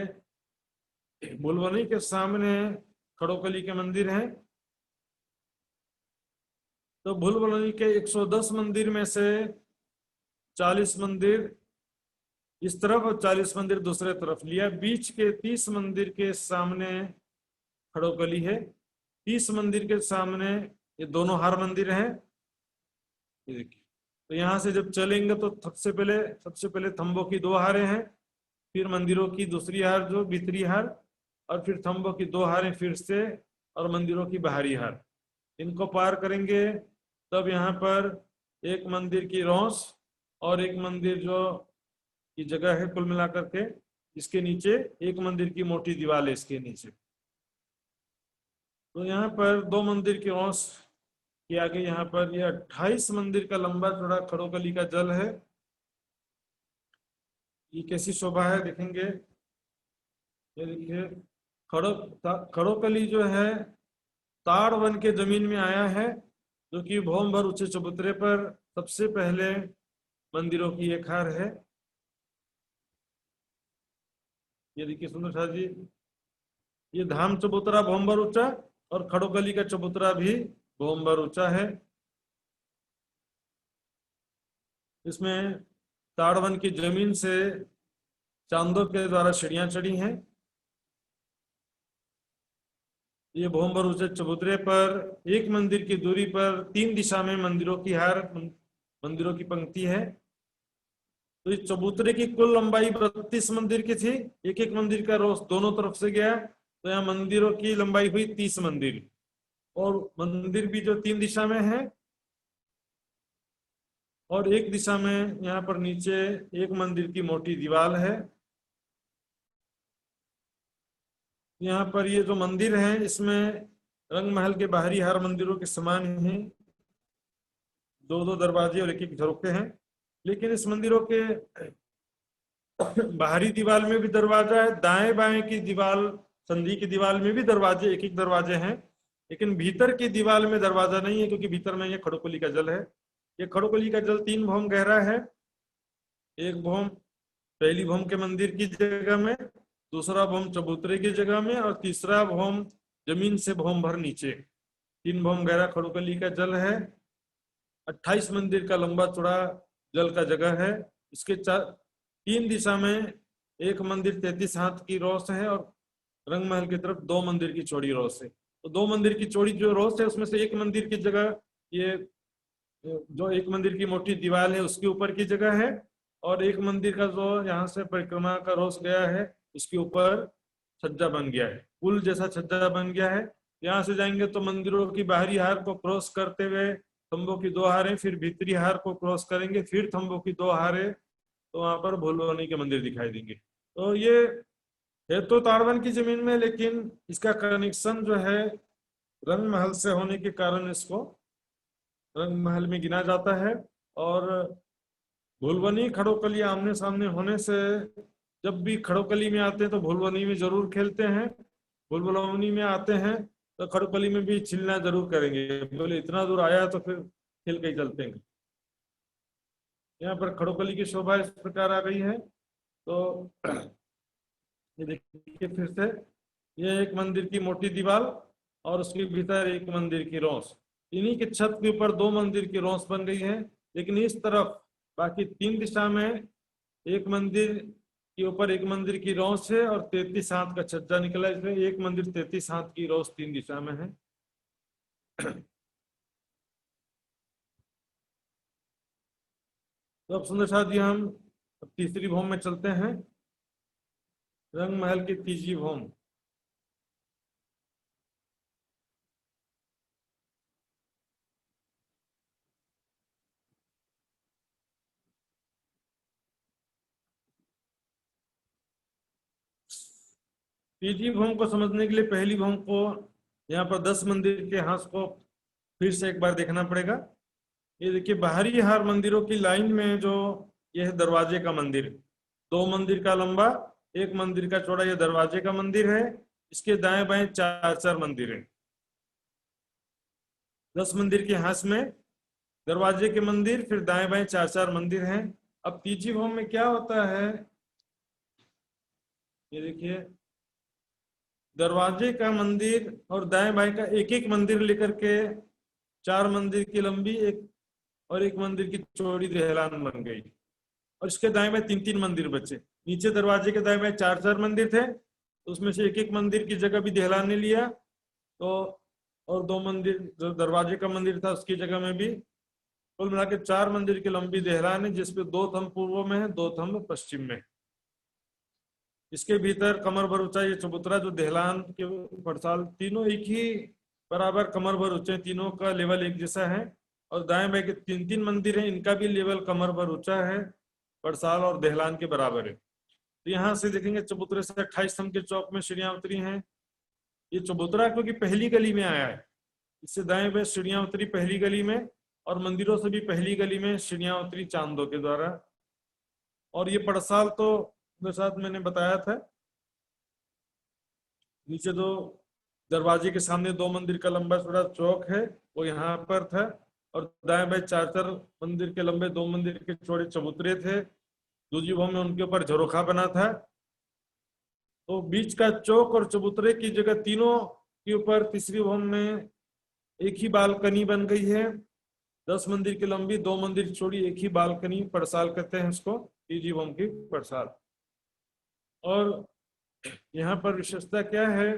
भुलवनी के सामने खड़ोकली के मंदिर हैं। तो भुलवनी के 110 मंदिर में से 40 मंदिर इस तरफ और 40 मंदिर दूसरे तरफ लिया। बीच के 30 मंदिर के सामने खड़ोकली है। 30 मंदिर के सामने ये दोनों हार मंदिर हैं। ये देखिए, तो यहाँ से जब चलेंगे तो सबसे पहले थंबों की 2 हारें हैं, फिर मंदिरों की दूसरी हार जो भीतरी हार, और फिर थंबों की दो हारें फिर से, और मंदिरों की बाहरी हार। इनको पार करेंगे तब यहाँ पर एक मंदिर की रौस और एक मंदिर जो की जगह है कुल मिलाकर के, इसके नीचे एक मंदिर की मोटी दीवार है इसके नीचे। तो यहाँ पर दो मंदिर की रौस के आगे यहाँ पर यह 28 मंदिर का लंबा चौड़ा खड़ोकली का जल है। ये कैसी शोभा है देखेंगे। ये देखिए, खड़ोकली जो है ताड़ वन के जमीन में आया है, जो कि भौम भर ऊंचे चबूतरे पर सबसे पहले मंदिरों की एक हार है। ये देखिए सुंदर शाह जी, ये धाम चबूतरा भौम भर ऊंचा और खड़ोकली का चबूतरा भी भौम भर ऊंचा है। इसमें ताड़वन की जमीन से चांदों के द्वारा सीढ़ियां चढ़ी हैं। ये भौम भर ऊंचे चबूतरे पर एक मंदिर की दूरी पर तीन दिशा में मंदिरों की हार, मंदिरों की पंक्ति है। तो इस चबूतरे की कुल लंबाई 32 मंदिर की थी। एक एक मंदिर का रोस दोनों तरफ से गया, तो यहाँ मंदिरों की लंबाई हुई 30 मंदिर। और मंदिर भी जो तीन दिशा में है, और एक दिशा में यहाँ पर नीचे एक मंदिर की मोटी दीवार है। यहाँ पर ये जो मंदिर है इसमें रंग महल के बाहरी हार मंदिरों के समान ही दो दो दरवाजे और एक एक झरोखे हैं। लेकिन इस मंदिरों के बाहरी दीवार में भी दरवाजा है, दाएं बाएं की दीवार, संधि की दीवार में भी दरवाजे, एक एक दरवाजे हैं। लेकिन भीतर की दीवार में दरवाजा नहीं है, क्योंकि भीतर में ये खड़ोकली का जल है। ये खड़ोकली का जल 3 भौम गहरा है। एक भौम पहली भौम के मंदिर की जगह में, दूसरा भौम चबूतरे की जगह में, और तीसरा भौम जमीन से भौम भर नीचे। 3 भौम गहरा खड़ोकली का जल है। 28 मंदिर का लंबा चौड़ा जल का जगह है। इसके तीन दिशा में एक मंदिर 33 हाथ की रौस है, और रंग महल की तरफ 2 मंदिर की चौड़ी रौस है। तो 2 मंदिर की चौड़ी जो रौस है उसमें से एक मंदिर की जगह, ये जो एक मंदिर की मोटी दीवार है उसके ऊपर की जगह है, और एक मंदिर का जो यहाँ से परिक्रमा का रोस गया है उसके ऊपर छज्जा बन गया है, पुल जैसा छज्जा बन गया है। यहाँ से जाएंगे तो मंदिरों की बाहरी हार को क्रॉस करते हुए थंबों की 2 हारें, फिर भीतरी हार को क्रॉस करेंगे, फिर थंबों की 2 हारें, तो वहां पर भोलवानी के मंदिर दिखाई देंगे। तो ये है तो ताड़वन की जमीन में, लेकिन इसका कनेक्शन जो है रंग महल से होने के कारण इसको रंग महल में गिना जाता है। और भुलवनी खड़ोकली आमने सामने होने से जब भी खड़ोकली में आते हैं तो भुलवनी में जरूर खेलते हैं, भुलवनी में आते हैं तो खड़ोकली में भी छिलना जरूर करेंगे। बोले इतना दूर आया है तो फिर खेल के ही चलते हैं। यहाँ पर खड़ोकली की शोभा इस प्रकार आ गई है। तो ये देखिए फिर से, ये एक मंदिर की मोटी दीवार और उसके भीतर एक मंदिर की रौस। इन्हीं के छत के ऊपर 2 मंदिर की रौस बन गई है। लेकिन इस तरफ बाकी 3 दिशा में एक मंदिर के ऊपर एक मंदिर की रौस है, और 33 हाथ का छज्जा निकला, इसमें एक मंदिर 33 हाथ की रौस 3 दिशा में है। तो अब सुंदर शाह जी हम तीसरी भौम में चलते हैं, रंग महल की तीसरी भौम। तीसरी भौम को समझने के लिए पहली भौम को, यहाँ पर 10 मंदिर के हाथ को फिर से एक बार देखना पड़ेगा। ये देखिए बाहरी हार मंदिरों की लाइन में जो ये है दरवाजे का मंदिर, 2 मंदिर का लंबा, एक मंदिर का चौड़ा, ये दरवाजे का मंदिर है। इसके दाएं बाएं 4-4 मंदिर है। 10 मंदिर के हाथ में दरवाजे के मंदिर, फिर दाएं बाएं 4-4 मंदिर हैं। अब तीसरी भौम में क्या होता है, ये देखिए दरवाजे का मंदिर और दाएं बाएं का एक एक मंदिर लेकर के 4 मंदिर की लंबी एक और एक मंदिर की चौड़ी दहलान बन गई। और इसके दाएं बाएं 3-3 मंदिर बचे। नीचे दरवाजे के दाएं बाएं 4-4 मंदिर थे, तो उसमें से एक एक मंदिर की जगह भी दहलान ने लिया। तो और 2 मंदिर जो दरवाजे का मंदिर था उसकी जगह में भी, कुल मिला के 4 मंदिर की लंबी दहलान है, जिसपे 2 थंब पूर्व में है, 2 थंब पश्चिम में। इसके भीतर कमर भर ऊंचा ये चबूतरा जो दहलान के पड़साल तीनों एक ही बराबर कमर भर ऊंचे, तीनों का लेवल एक जैसा है। और दाएं बाएं के तीन तीन मंदिर हैं, इनका भी लेवल कमर भर ऊंचा है, पड़साल और दहलान के बराबर है। तो यहाँ से देखेंगे चबूतरे से 28 स्तंभ के चौक में सीढ़ियां उतरी हैं। ये चबूतरा क्योंकि पहली गली में आया है, इससे दाएं बाएं सीढ़ियां उतरी पहली गली में, और मंदिरों से भी पहली गली में सीढ़ियां उतरी चांदों के द्वारा। और ये पड़साल तो साथ मैंने बताया था, नीचे दो दरवाजे के सामने 2 मंदिर का लंबा चौड़ा चौक है, वो यहाँ पर था। और दाएं बाएं 4 मंदिर के लंबे 2 मंदिर के चौड़े चबूतरे थे। दूसरी भवन में उनके ऊपर झरोखा बना था। तो बीच का चौक और चबूतरे की जगह तीनों के ऊपर तीसरी भवन में एक ही बालकनी बन गई है। 10 मंदिर की लंबी 2 मंदिर चौड़ी एक ही बालकनी, पड़साल कहते हैं इसको, तीसरी भवन की पड़साल। और यहाँ पर विशेषता क्या है,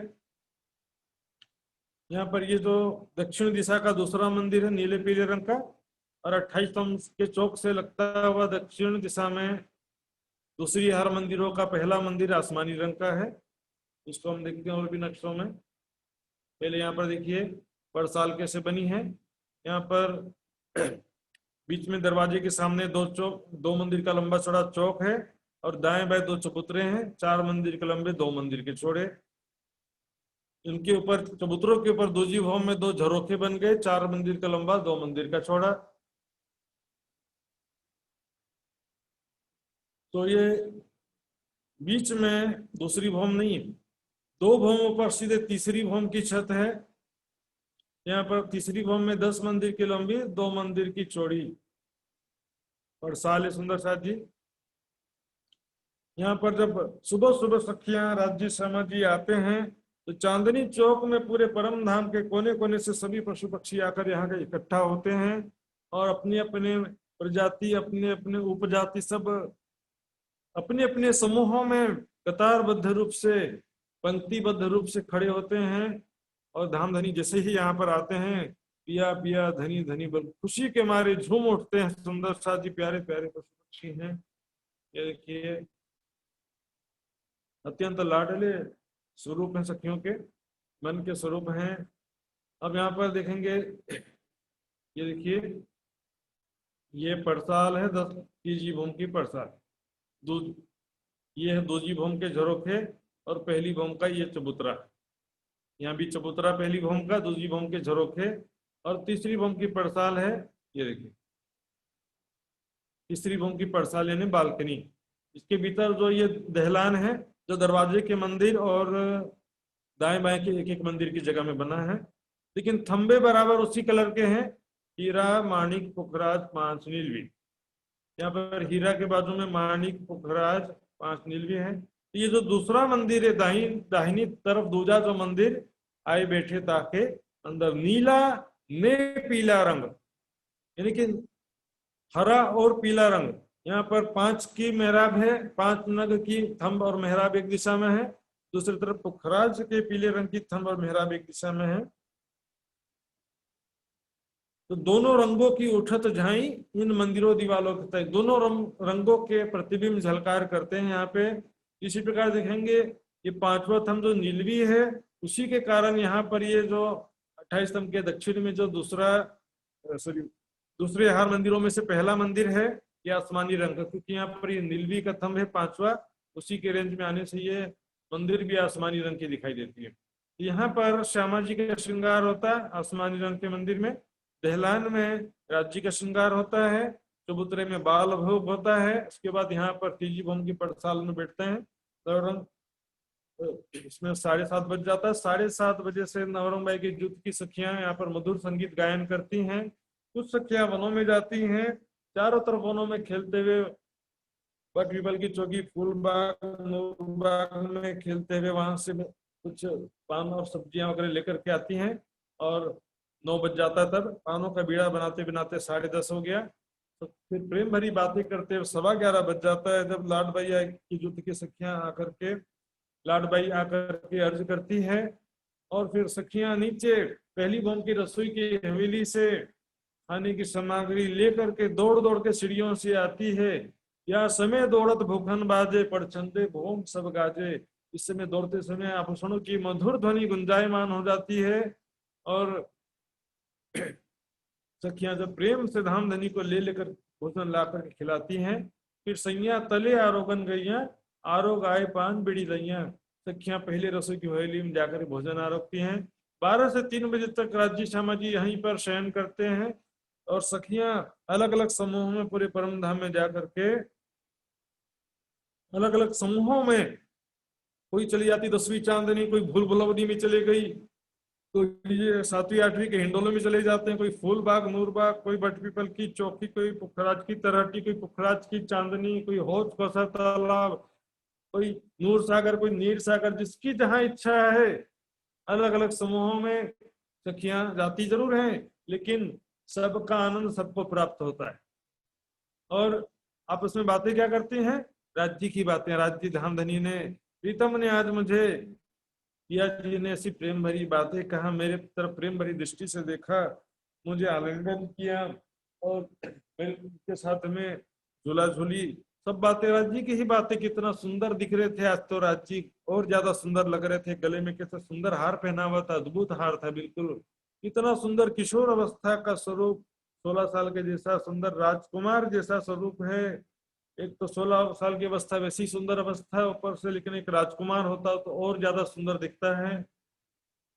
यहाँ पर ये जो दक्षिण दिशा का दूसरा मंदिर है नीले पीले रंग का, और 28 स्तंभ के चौक से लगता हुआ दक्षिण दिशा में दूसरी हर मंदिरों का पहला मंदिर आसमानी रंग का है। इसको हम देखते हैं और भी नक्शों में। पहले यहाँ पर देखिए पड़साल कैसे बनी है। यहाँ पर बीच में दरवाजे के सामने 2 मंदिर का लंबा चौड़ा चौक है, और दाएं बाएं 2 चबूतरे हैं, 4 मंदिर के लंबे 2 मंदिर के चौड़े। इनके ऊपर चबूतरों के ऊपर दूसरी भवन में 2 झरोखे बन गए, 4 मंदिर का लंबा 2 मंदिर का चौड़ा। तो ये बीच में दूसरी भवन नहीं है, 2 भवनों पर सीधे तीसरी भवन की छत है। यहाँ पर तीसरी भवन में 10 मंदिर की लंबी 2 मंदिर की चौड़ी पड़साल है। सुंदर साथ जी, यहाँ पर जब सुबह सुबह सखियां राज्य शर्मा जी आते हैं तो चांदनी चौक में पूरे परम धाम के कोने कोने से सभी पशु पक्षी आकर यहाँ के इकट्ठा होते हैं, और अपने अपने प्रजाति अपने अपने उपजाति सब अपने अपने समूहों में कतारबद्ध रूप से पंक्तिबद्ध रूप से खड़े होते हैं। और धाम धनी जैसे ही यहाँ पर आते हैं, पिया पिया धनी धनी बल खुशी के मारे झूम उठते हैं। सुंदर सा जी प्यारे प्यारे पशु पक्षी हैं, ये देखिए अत्यंत लाडले स्वरूप हैं, सखियों के मन के स्वरूप हैं। अब यहाँ पर देखेंगे, ये देखिए ये पड़साल है 10 तीसरी भवन की पड़साल, ये है दूसरी भवन के झरोखे, और पहली भवन का ये चबूतरा। यहाँ भी चबूतरा पहली भवन का, दूसरी भवन के झरोखे, और तीसरी भवन की पड़साल है। ये देखिए तीसरी भवन की पड़साल यानी बालकनी। इसके भीतर जो ये दहलान है जो दरवाजे के मंदिर और दाएं बाएं के एक एक मंदिर की जगह में बना है, लेकिन थंबे बराबर उसी कलर के हैं, हीरा माणिक पुखराज 5 नीलवी। यहाँ पर हीरा के बाजू में माणिक पुखराज 5 नीलवी है। तो ये जो दूसरा मंदिर है दाहिनी तरफ दूजा जो मंदिर, आए बैठे ताके अंदर नीला ने पीला रंग, यानी कि हरा और पीला रंग। यहाँ पर 5 की मेहराब है, 5 नग की थंब और मेहराब एक दिशा में है। दूसरी तरफ पुखराज के पीले रंग की थंब और मेहराब एक दिशा में है। तो दोनों रंगों की उठत झाई इन मंदिरों दीवालों के तय, दोनों रंगों के प्रतिबिंब झलकार करते हैं यहाँ पे। इसी प्रकार देखेंगे ये 5वां थंब जो नीलवी है, उसी के कारण यहाँ पर ये जो 28 स्तंभ के दक्षिण में जो दूसरे हार मंदिरों में से पहला मंदिर है, ये आसमानी रंग का, क्योंकि यहाँ पर ये नीलवी का थंब है 5वां, उसी के रेंज में आने से ये मंदिर भी आसमानी रंग की दिखाई देती है। यहाँ पर श्यामा जी का श्रृंगार होता है आसमानी रंग के मंदिर में, दहलान में राज्य का श्रृंगार होता है, चबूतरे में बाल भोग होता है। इसके बाद यहाँ पर तीजी भवन की पड़साल में बैठते हैं। नवरंग इसमें 7:30 बज जाता है। 7:30 बजे से नवरंग बाई की जुट की सखियां यहाँ पर मधुर संगीत गायन करती हैं। कुछ सखियां वनों में जाती हैं, चारों तरफ वनों में खेलते हुए, बट पीपल की चौकी फूल बाग में खेलते हुए वहां से कुछ पान और सब्जियां वगैरह लेकर के आती हैं। और 9 बज जाता है, तब पानों का बीड़ा बनाते बनाते 10:30 हो गया। तो फिर प्रेम भरी बातें करते हुए 11:15 बज जाता है, जब लाडबाई की जुट की सखियां आकर के लाडबाई आकर के अर्ज करती है। और फिर सखियां नीचे पहली भवन की रसोई की हवेली से खाने की सामग्री लेकर के दौड़ दौड़ के सीढ़ियों से आती है। या समय दौड़त भूखन बाजे पड़छंदे भोम सब गाजे। इस समय दौड़ते समय आभूषणों की मधुर ध्वनि गुंजायमान हो जाती है और सखियां जब प्रेम से धाम धनी को ले लेकर भोजन ला कर खिलाती हैं। फिर सैया तले आरोगन गैया आरोग आए पान बिड़ी लैया। सखियां पहले रसोई की हवेली में जाकर भोजन आरोगती हैं। 12 से 3 बजे तक राज्य श्यामा जी यहीं पर शयन करते हैं और सखियां अलग अलग समूहों में पूरे परम धाम में जाकर के अलग अलग समूहों में, कोई चली जाती 10वीं चांदनी, कोई भूल भुलवनी में चली गई, कोई ये 7वीं 8वीं के हिंडोलों में चले जाते हैं, कोई फूल बाग नूर बाग, कोई बटपीपल की चौकी, कोई पुखराज की तरहटी, कोई पुखराज की चांदनी, कोई हौज कोसा तालाब, कोई नूर सागर, कोई नीर सागर, जिसकी जहां इच्छा है अलग अलग समूहों में सखियां जाती जरूर हैं, लेकिन सबका आनंद सबको प्राप्त होता है। और आपस में बातें क्या करती हैं? राज्य की बातें। राज्य धाम धनी ने, प्रीतम ने आज मुझे, पिया जी ने ऐसी प्रेम भरी बातें कहा, मेरे तरफ प्रेम भरी दृष्टि से देखा, मुझे आलिंगन किया और मेरे के साथ में झूला झूली, सब बातें राज्य की ही बातें। कितना सुंदर दिख रहे थे आज तो राज्य, और ज्यादा सुंदर लग रहे थे। गले में कैसा सुंदर हार पहना हुआ था, अद्भुत हार था बिल्कुल। इतना सुंदर किशोर अवस्था का स्वरूप, 16 साल के जैसा सुंदर राजकुमार जैसा स्वरूप है। एक तो 16 साल की अवस्था वैसी सुंदर अवस्था ऊपर से, लेकिन एक राजकुमार होता तो और ज्यादा सुंदर दिखता है।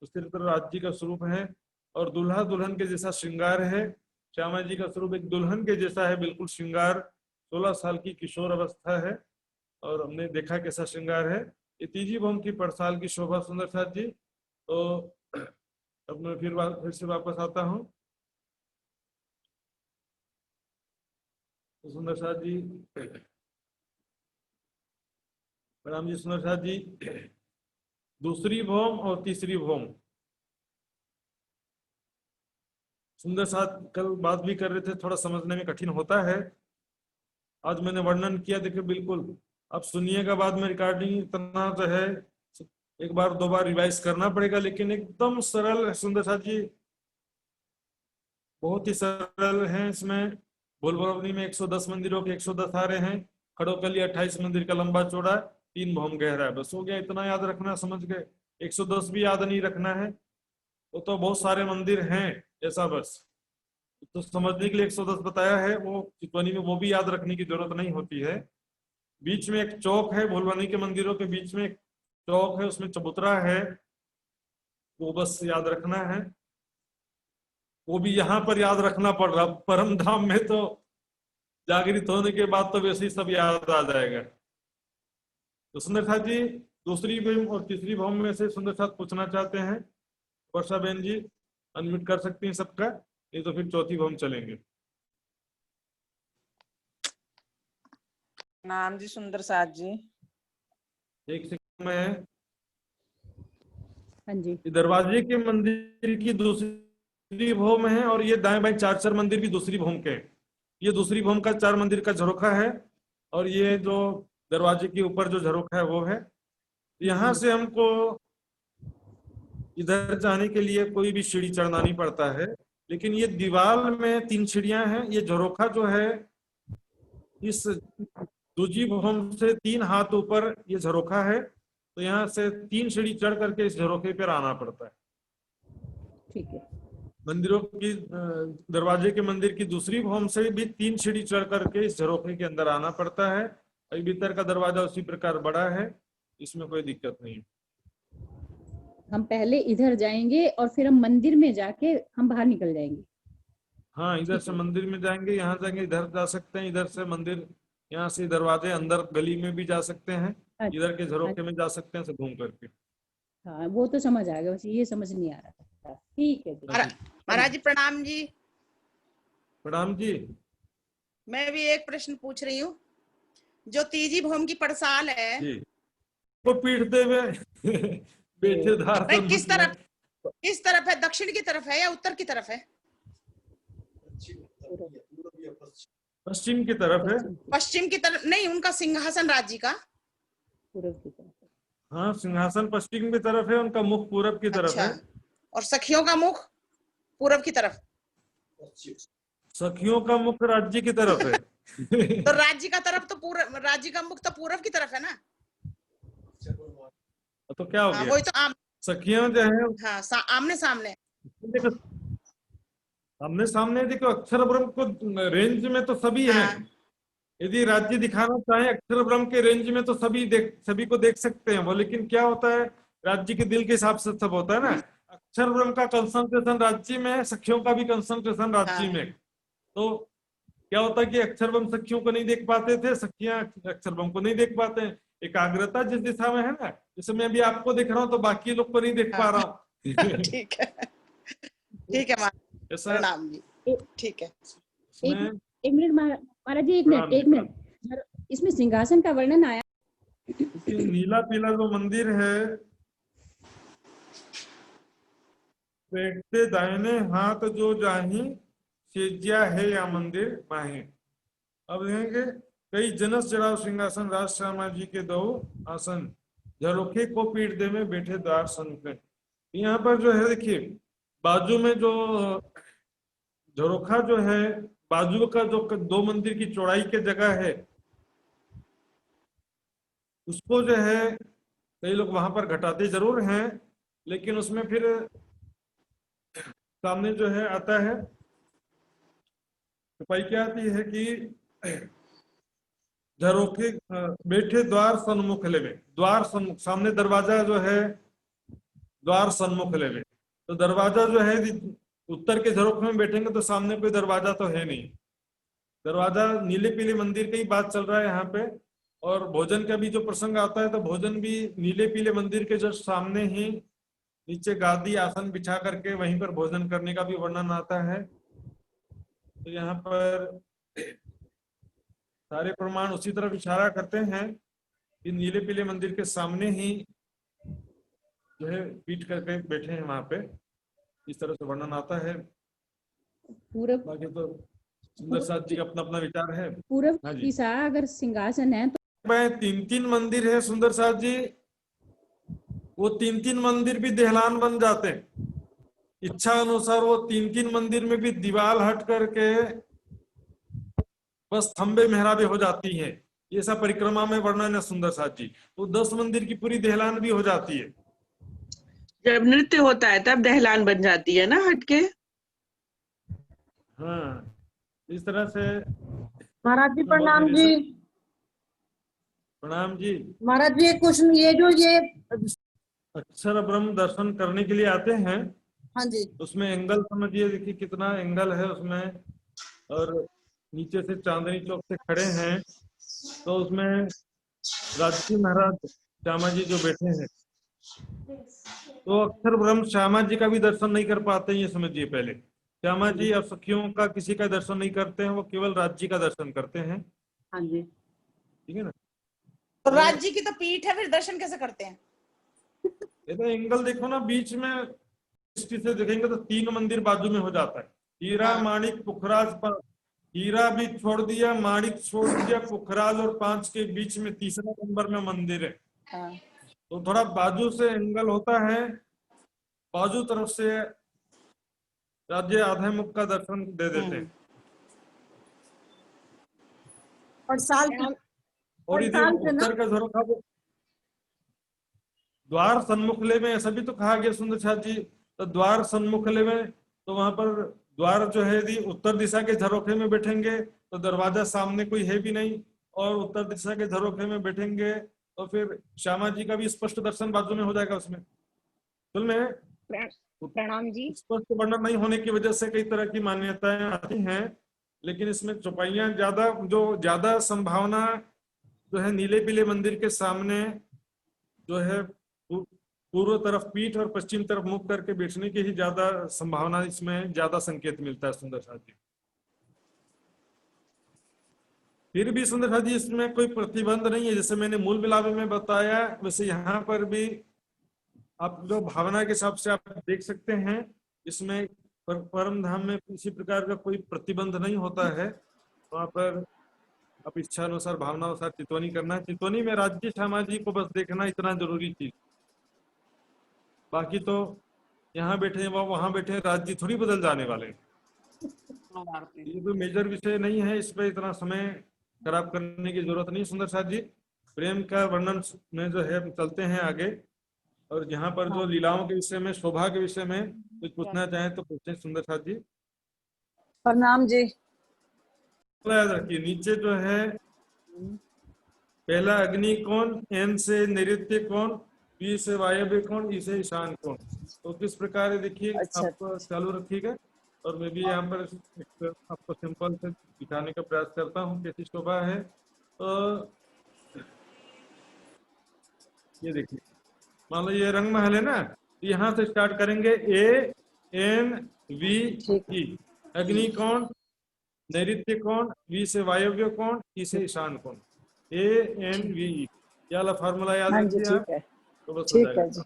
उस तरह राज्य का स्वरूप है और दूल्हा दुल्हन के जैसा श्रृंगार है। श्यामा जी का स्वरूप एक दुल्हन के जैसा है, बिल्कुल श्रृंगार। 16 साल की किशोर अवस्था है और हमने देखा कैसा श्रृंगार है। ये तीजी भौम की पड़साल की शोभा सुंदर साथ जी। तो अब मैं फिर से वापस आता हूँ। तो सुंदर साथ जी, प्रणाम जी सुंदर साथ जी। दूसरी भौम और तीसरी भौम, सुंदर साथ कल बात भी कर रहे थे, थोड़ा समझने में कठिन होता है। आज मैंने वर्णन किया, देखिए बिल्कुल। अब सुनिएगा बाद में रिकॉर्डिंग, इतना जो है एक बार दो बार रिवाइज करना पड़ेगा, लेकिन एकदम सरल है सुंदर साथ जी, बहुत ही सरल है। इसमें भूलभुलवनी में 110 मंदिरों के 110 आ रहे हैं। खड़ोकली 28 मंदिर का लंबा चौड़ा, 3 भौम गहरा है। बस हो गया, इतना याद रखना, समझ गए। 110 भी याद नहीं रखना है, वो तो बहुत सारे मंदिर हैं ऐसा। बस तो समझने के लिए 110 बताया है, वो चितवनी में वो भी याद रखने की जरूरत नहीं होती है। बीच में एक चौक है, भूलवनी के मंदिरों के बीच में एक चौक है, उसमें चबूतरा है, वो बस याद रखना है। वो भी यहाँ पर याद रखना पड़ रहा, परम धाम में तो जागृत होने के बाद तो वैसे ही सब याद आ जाएगा। तो सुंदर साथ जी, दूसरी भौम और तीसरी भौम में से सुंदर साथ पूछना चाहते हैं? वर्षा बहन जी अनम्यूट कर सकती हैं सबका, नहीं तो फिर चौथी भौम चलेंगे। नाम जी सुंदर साथ जी। एक सेकंड में। हाँ जी। दरवाजे के मंदिर की दूसरी भौम है और ये दाएं बाएं 4 मंदिर भी दूसरी भौम के हैं। ये दूसरी भौम का 4 मंदिर का झरोखा है और ये जो दरवाजे के ऊपर जो झरोखा है वो है। यहाँ से हमको इधर जाने के लिए कोई भी सीढ़ी चढ़ना नहीं पड़ता है, लेकिन ये दीवार में 3 सीढ़ियां हैं। ये झरोखा जो है, इस दूजी भौम से 3 हाथ ऊपर ये झरोखा है, तो यहाँ से 3 सीढ़ी चढ़ करके इस झरोखे पर आना पड़ता है। ठीक है। मंदिरों की दरवाजे के मंदिर की दूसरी भौम से भी 3 सीढ़ी चढ़ करके इस झरोखे के अंदर आना पड़ता है। अभी भीतर का दरवाजा उसी प्रकार बड़ा है, इसमें कोई दिक्कत नहीं। हम पहले इधर जाएंगे और फिर हम मंदिर में जाके हम बाहर निकल जाएंगे। हाँ, इधर से मंदिर में जाएंगे, यहाँ जाएंगे, इधर जा सकते हैं, इधर से मंदिर, यहाँ से दरवाजे अंदर गली में भी जा सकते हैं, इधर के झरोखे में जा सकते हैं, सब घूम करके। हाँ, वो तो समझ आ गया, बस ये समझ नहीं आ रहा था। ठीक है महाराज जी प्रणाम जी। प्रणाम जी। मैं भी एक प्रश्न पूछ रही हूँ, जो तीजी भौम की पड़साल है जी, वो पीटते हुए पेटेदार किस तरफ है? दक्षिण की तरफ है या उत्तर की तरफ है? पश्चिम की तरफ है। पश्चिम की तरफ नहीं, उनका सिंहासन राज्य का पूर्व की तरफ। हाँ, सिंहासन पश्चिम की तरफ है, उनका मुख पूरब की तरफ है। और सखियों का मुख पूरब की तरफ। सखियों का मुख राज्य की तरफ है। तो राज्य का तरफ तो पूरा, राज्य का मुख तो पूरब की तरफ है ना। तो क्या हो हाँ गया, वही तो सखियां जो है हाँ आमने सामने। देखो, आमने सामने देखो, अक्षर ब्रह्म को रेंज में तो सभी हैं। हाँ यदि राज्य दिखाना चाहे अक्षर ब्रह्म के रेंज में तो सभी को देख सकते हैं वो, लेकिन क्या होता है, राज्य के दिल के हिसाब से सब होता है ना। अक्षर ब्रह्म का कंसंट्रेशन राज्य में है, सखियों का भी कंसंट्रेशन राज्य हाँ में। तो क्या होता है कि अक्षर ब्रह्म सखियों को नहीं देख पाते थे, सखियां अक्षर ब्रह्म को नहीं देख पाते हैं। एकाग्रता जिस दिशा में है ना, जैसे मैं अभी आपको देख रहा हूँ तो बाकी लोग को नहीं देख पा हाँ रहा हूँ। ठीक है, ठीक है महाराज, ऐसा प्रणाम जी, एक ठीक है। इसमें एक मिनट महाराज जी, एक प्रणाम मिनट, एक मिनट। इसमें सिंहासन का वर्णन आया, नीला पीला जो मंदिर है, देखते दाहिने हाथ जो जाही सेज्या है या मंदिर माही। अब देखेंगे, कई जनस जड़ाव सिंहासन राज श्यामा जी के दो आसन, झरोखे को पीठ दे में बैठे द्वार सन्मुख। यहाँ पर जो है देखिए, बाजू में जो झरोखा जो है, बाजू का जो दो मंदिर की चौड़ाई के जगह है, उसको जो है कई लोग वहां पर घटाते जरूर हैं, लेकिन उसमें फिर सामने जो है आता है, छपाई क्या आती है कि झरोखे बैठे द्वार सन्मुख ले में, द्वार सन्मुख, सामने दरवाजा जो है, द्वार सन्मुख ले में। तो दरवाजा जो है, यदि उत्तर के झरोखे में बैठेंगे तो सामने कोई दरवाजा तो है नहीं, दरवाजा नीले पीले मंदिर की ही बात चल रहा है यहाँ पे। और भोजन का भी जो प्रसंग आता है, तो भोजन भी नीले पीले मंदिर के जस्ट सामने ही नीचे गादी आसन बिछा करके वहीं पर भोजन करने का भी वर्णन आता है। तो यहाँ पर सारे प्रमाण उसी तरफ इशारा करते हैं कि नीले पीले मंदिर के सामने ही जो है पीट करके बैठे हैं वहां पे, इस तरह से वर्णन आता है। पूरब बाकी तो सुंदर साथ जी का अपना अपना विचार है। पूरब हाँ जी, दिशा अगर सिंहासन है तो तीन तीन मंदिर है सुंदर साथ जी, वो तीन तीन मंदिर भी देहलान बन जाते हैं। इच्छा अनुसार वो तीन तीन मंदिर में भी दीवार हट करके बस थंबे मेहराबे हो जाती हैं। ये सब परिक्रमा में वर्णन है सुंदर साथ जी। तो 10 मंदिर की पूरी देहलान भी हो जाती है। जब नृत्य होता है तब दहलान बन जाती है ना हटके। हाँ, इस तरह से। महाराज जी प्रणाम जी। प्रणाम जी। महाराज जी एक क्वेश्चन, ये जो ये अक्षर ब्रह्म दर्शन करने के लिए आते हैं, हाँ जी, उसमें एंगल समझिए, देखिए कितना एंगल है उसमें, और नीचे से चांदनी चौक से खड़े हैं तो उसमें राजकी महाराज श्यामा जी जो बैठे हैं, तो अक्षर ब्रह्म श्यामा जी का भी दर्शन नहीं कर पाते, ये समझिए। पहले श्यामा जी और सखियों का किसी का दर्शन नहीं करते हैं, वो केवल राज्य का दर्शन करते हैं। हाँ जी, ठीक है ना। तो राज्य की तो पीठ है, फिर दर्शन कैसे करते हैं? ये तो एंगल देखो ना, बीच में दृष्टि से देखेंगे तो 3 मंदिर बाजू में हो जाता है। हीरा हाँ। माणिक पुखराज पर, हीरा भी छोड़ दिया, माणिक छोड़ दिया, पुखराज और 5 के बीच में तीसरा नंबर में मंदिर है। हाँ। तो थोड़ा बाजू से एंगल होता है, बाजू तरफ से राज्य आधे मुख का दर्शन दे देते हैं। और साल और यदि उत्तर का झरोखा द्वार सन्मुख ले में, ऐसा भी तो कहा गया सुंदर साथ जी, तो द्वार सन्मुख ले में, तो वहां पर द्वार जो है यदि उत्तर दिशा के झरोखे में बैठेंगे तो दरवाजा सामने कोई है भी नहीं, और उत्तर दिशा के झरोखे में बैठेंगे तो फिर श्यामा जी का भी स्पष्ट दर्शन बाजू में हो जाएगा उसमें। में प्रणाम जी। स्पष्ट वर्णन नहीं होने की वजह से कई तरह की मान्यताएं आती हैं, लेकिन इसमें चौपाइयां ज्यादा संभावना जो है नीले पीले मंदिर के सामने जो है पूर्व तरफ पीठ और पश्चिम तरफ मुख करके बैठने की ही ज्यादा संभावना, इसमें ज्यादा संकेत मिलता है सुंदर साथ जी। फिर भी सुंदर साथ जी इसमें कोई प्रतिबंध नहीं है, जैसे मैंने मूल मिलावे में बताया, वैसे यहाँ पर भी आप जो भावना के हिसाब से आप देख सकते हैं, इसमें परम धाम में किसी प्रकार का कोई प्रतिबंध नहीं होता है। वहां पर आप इच्छा अनुसार भावना अनुसार चितवनी करना है। चितवनी में राज्य श्यामा जी को बस देखना इतना जरूरी चीज, बाकी तो यहाँ बैठे वहां बैठे राज्य थोड़ी बदल जाने वाले। ये तो मेजर विषय नहीं है, इस पे इतना समय खराब करने की जरूरत नहीं। सुंदर साथ जी, प्रेम का वर्णन में जो है हम चलते हैं आगे, और यहाँ पर जो लीलाओं के विषय में, शोभा के विषय में कुछ पूछना चाहें तो पूछें सुंदर साथ जी। प्रणाम जी। याद रखिए, नीचे जो है पहला अग्नि कोण, एन से नैऋत्य कोण, पी से वायव्य कोण, ई से ईशान कोण। तो किस प्रकार है देखिए, अच्छा। आप चालू रखिएगा और मैं भी यहाँ पर एक आपको सिंपल से दिखाने का प्रयास करता हूँ कैसी शोभा है। तो ये देखिए, मान लो ये रंग महल है ना, तो यहाँ से स्टार्ट करेंगे, ए एन वी ई, अग्नि कोण, नैऋत्य कोण, वी से वायव्य कोण, ई से ईशान कोण, ए एन वी ई। ये वाला फार्मूला याद रखिए आप, तो बस हो जाएगा। जी,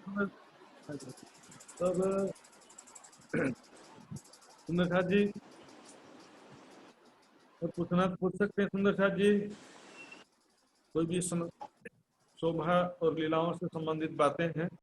हाँ जी। तब सुंदर साथ जी, और पूछना तो पूछ सकते हैं सुंदर साथ जी, कोई भी शोभा और लीलाओं से संबंधित बातें हैं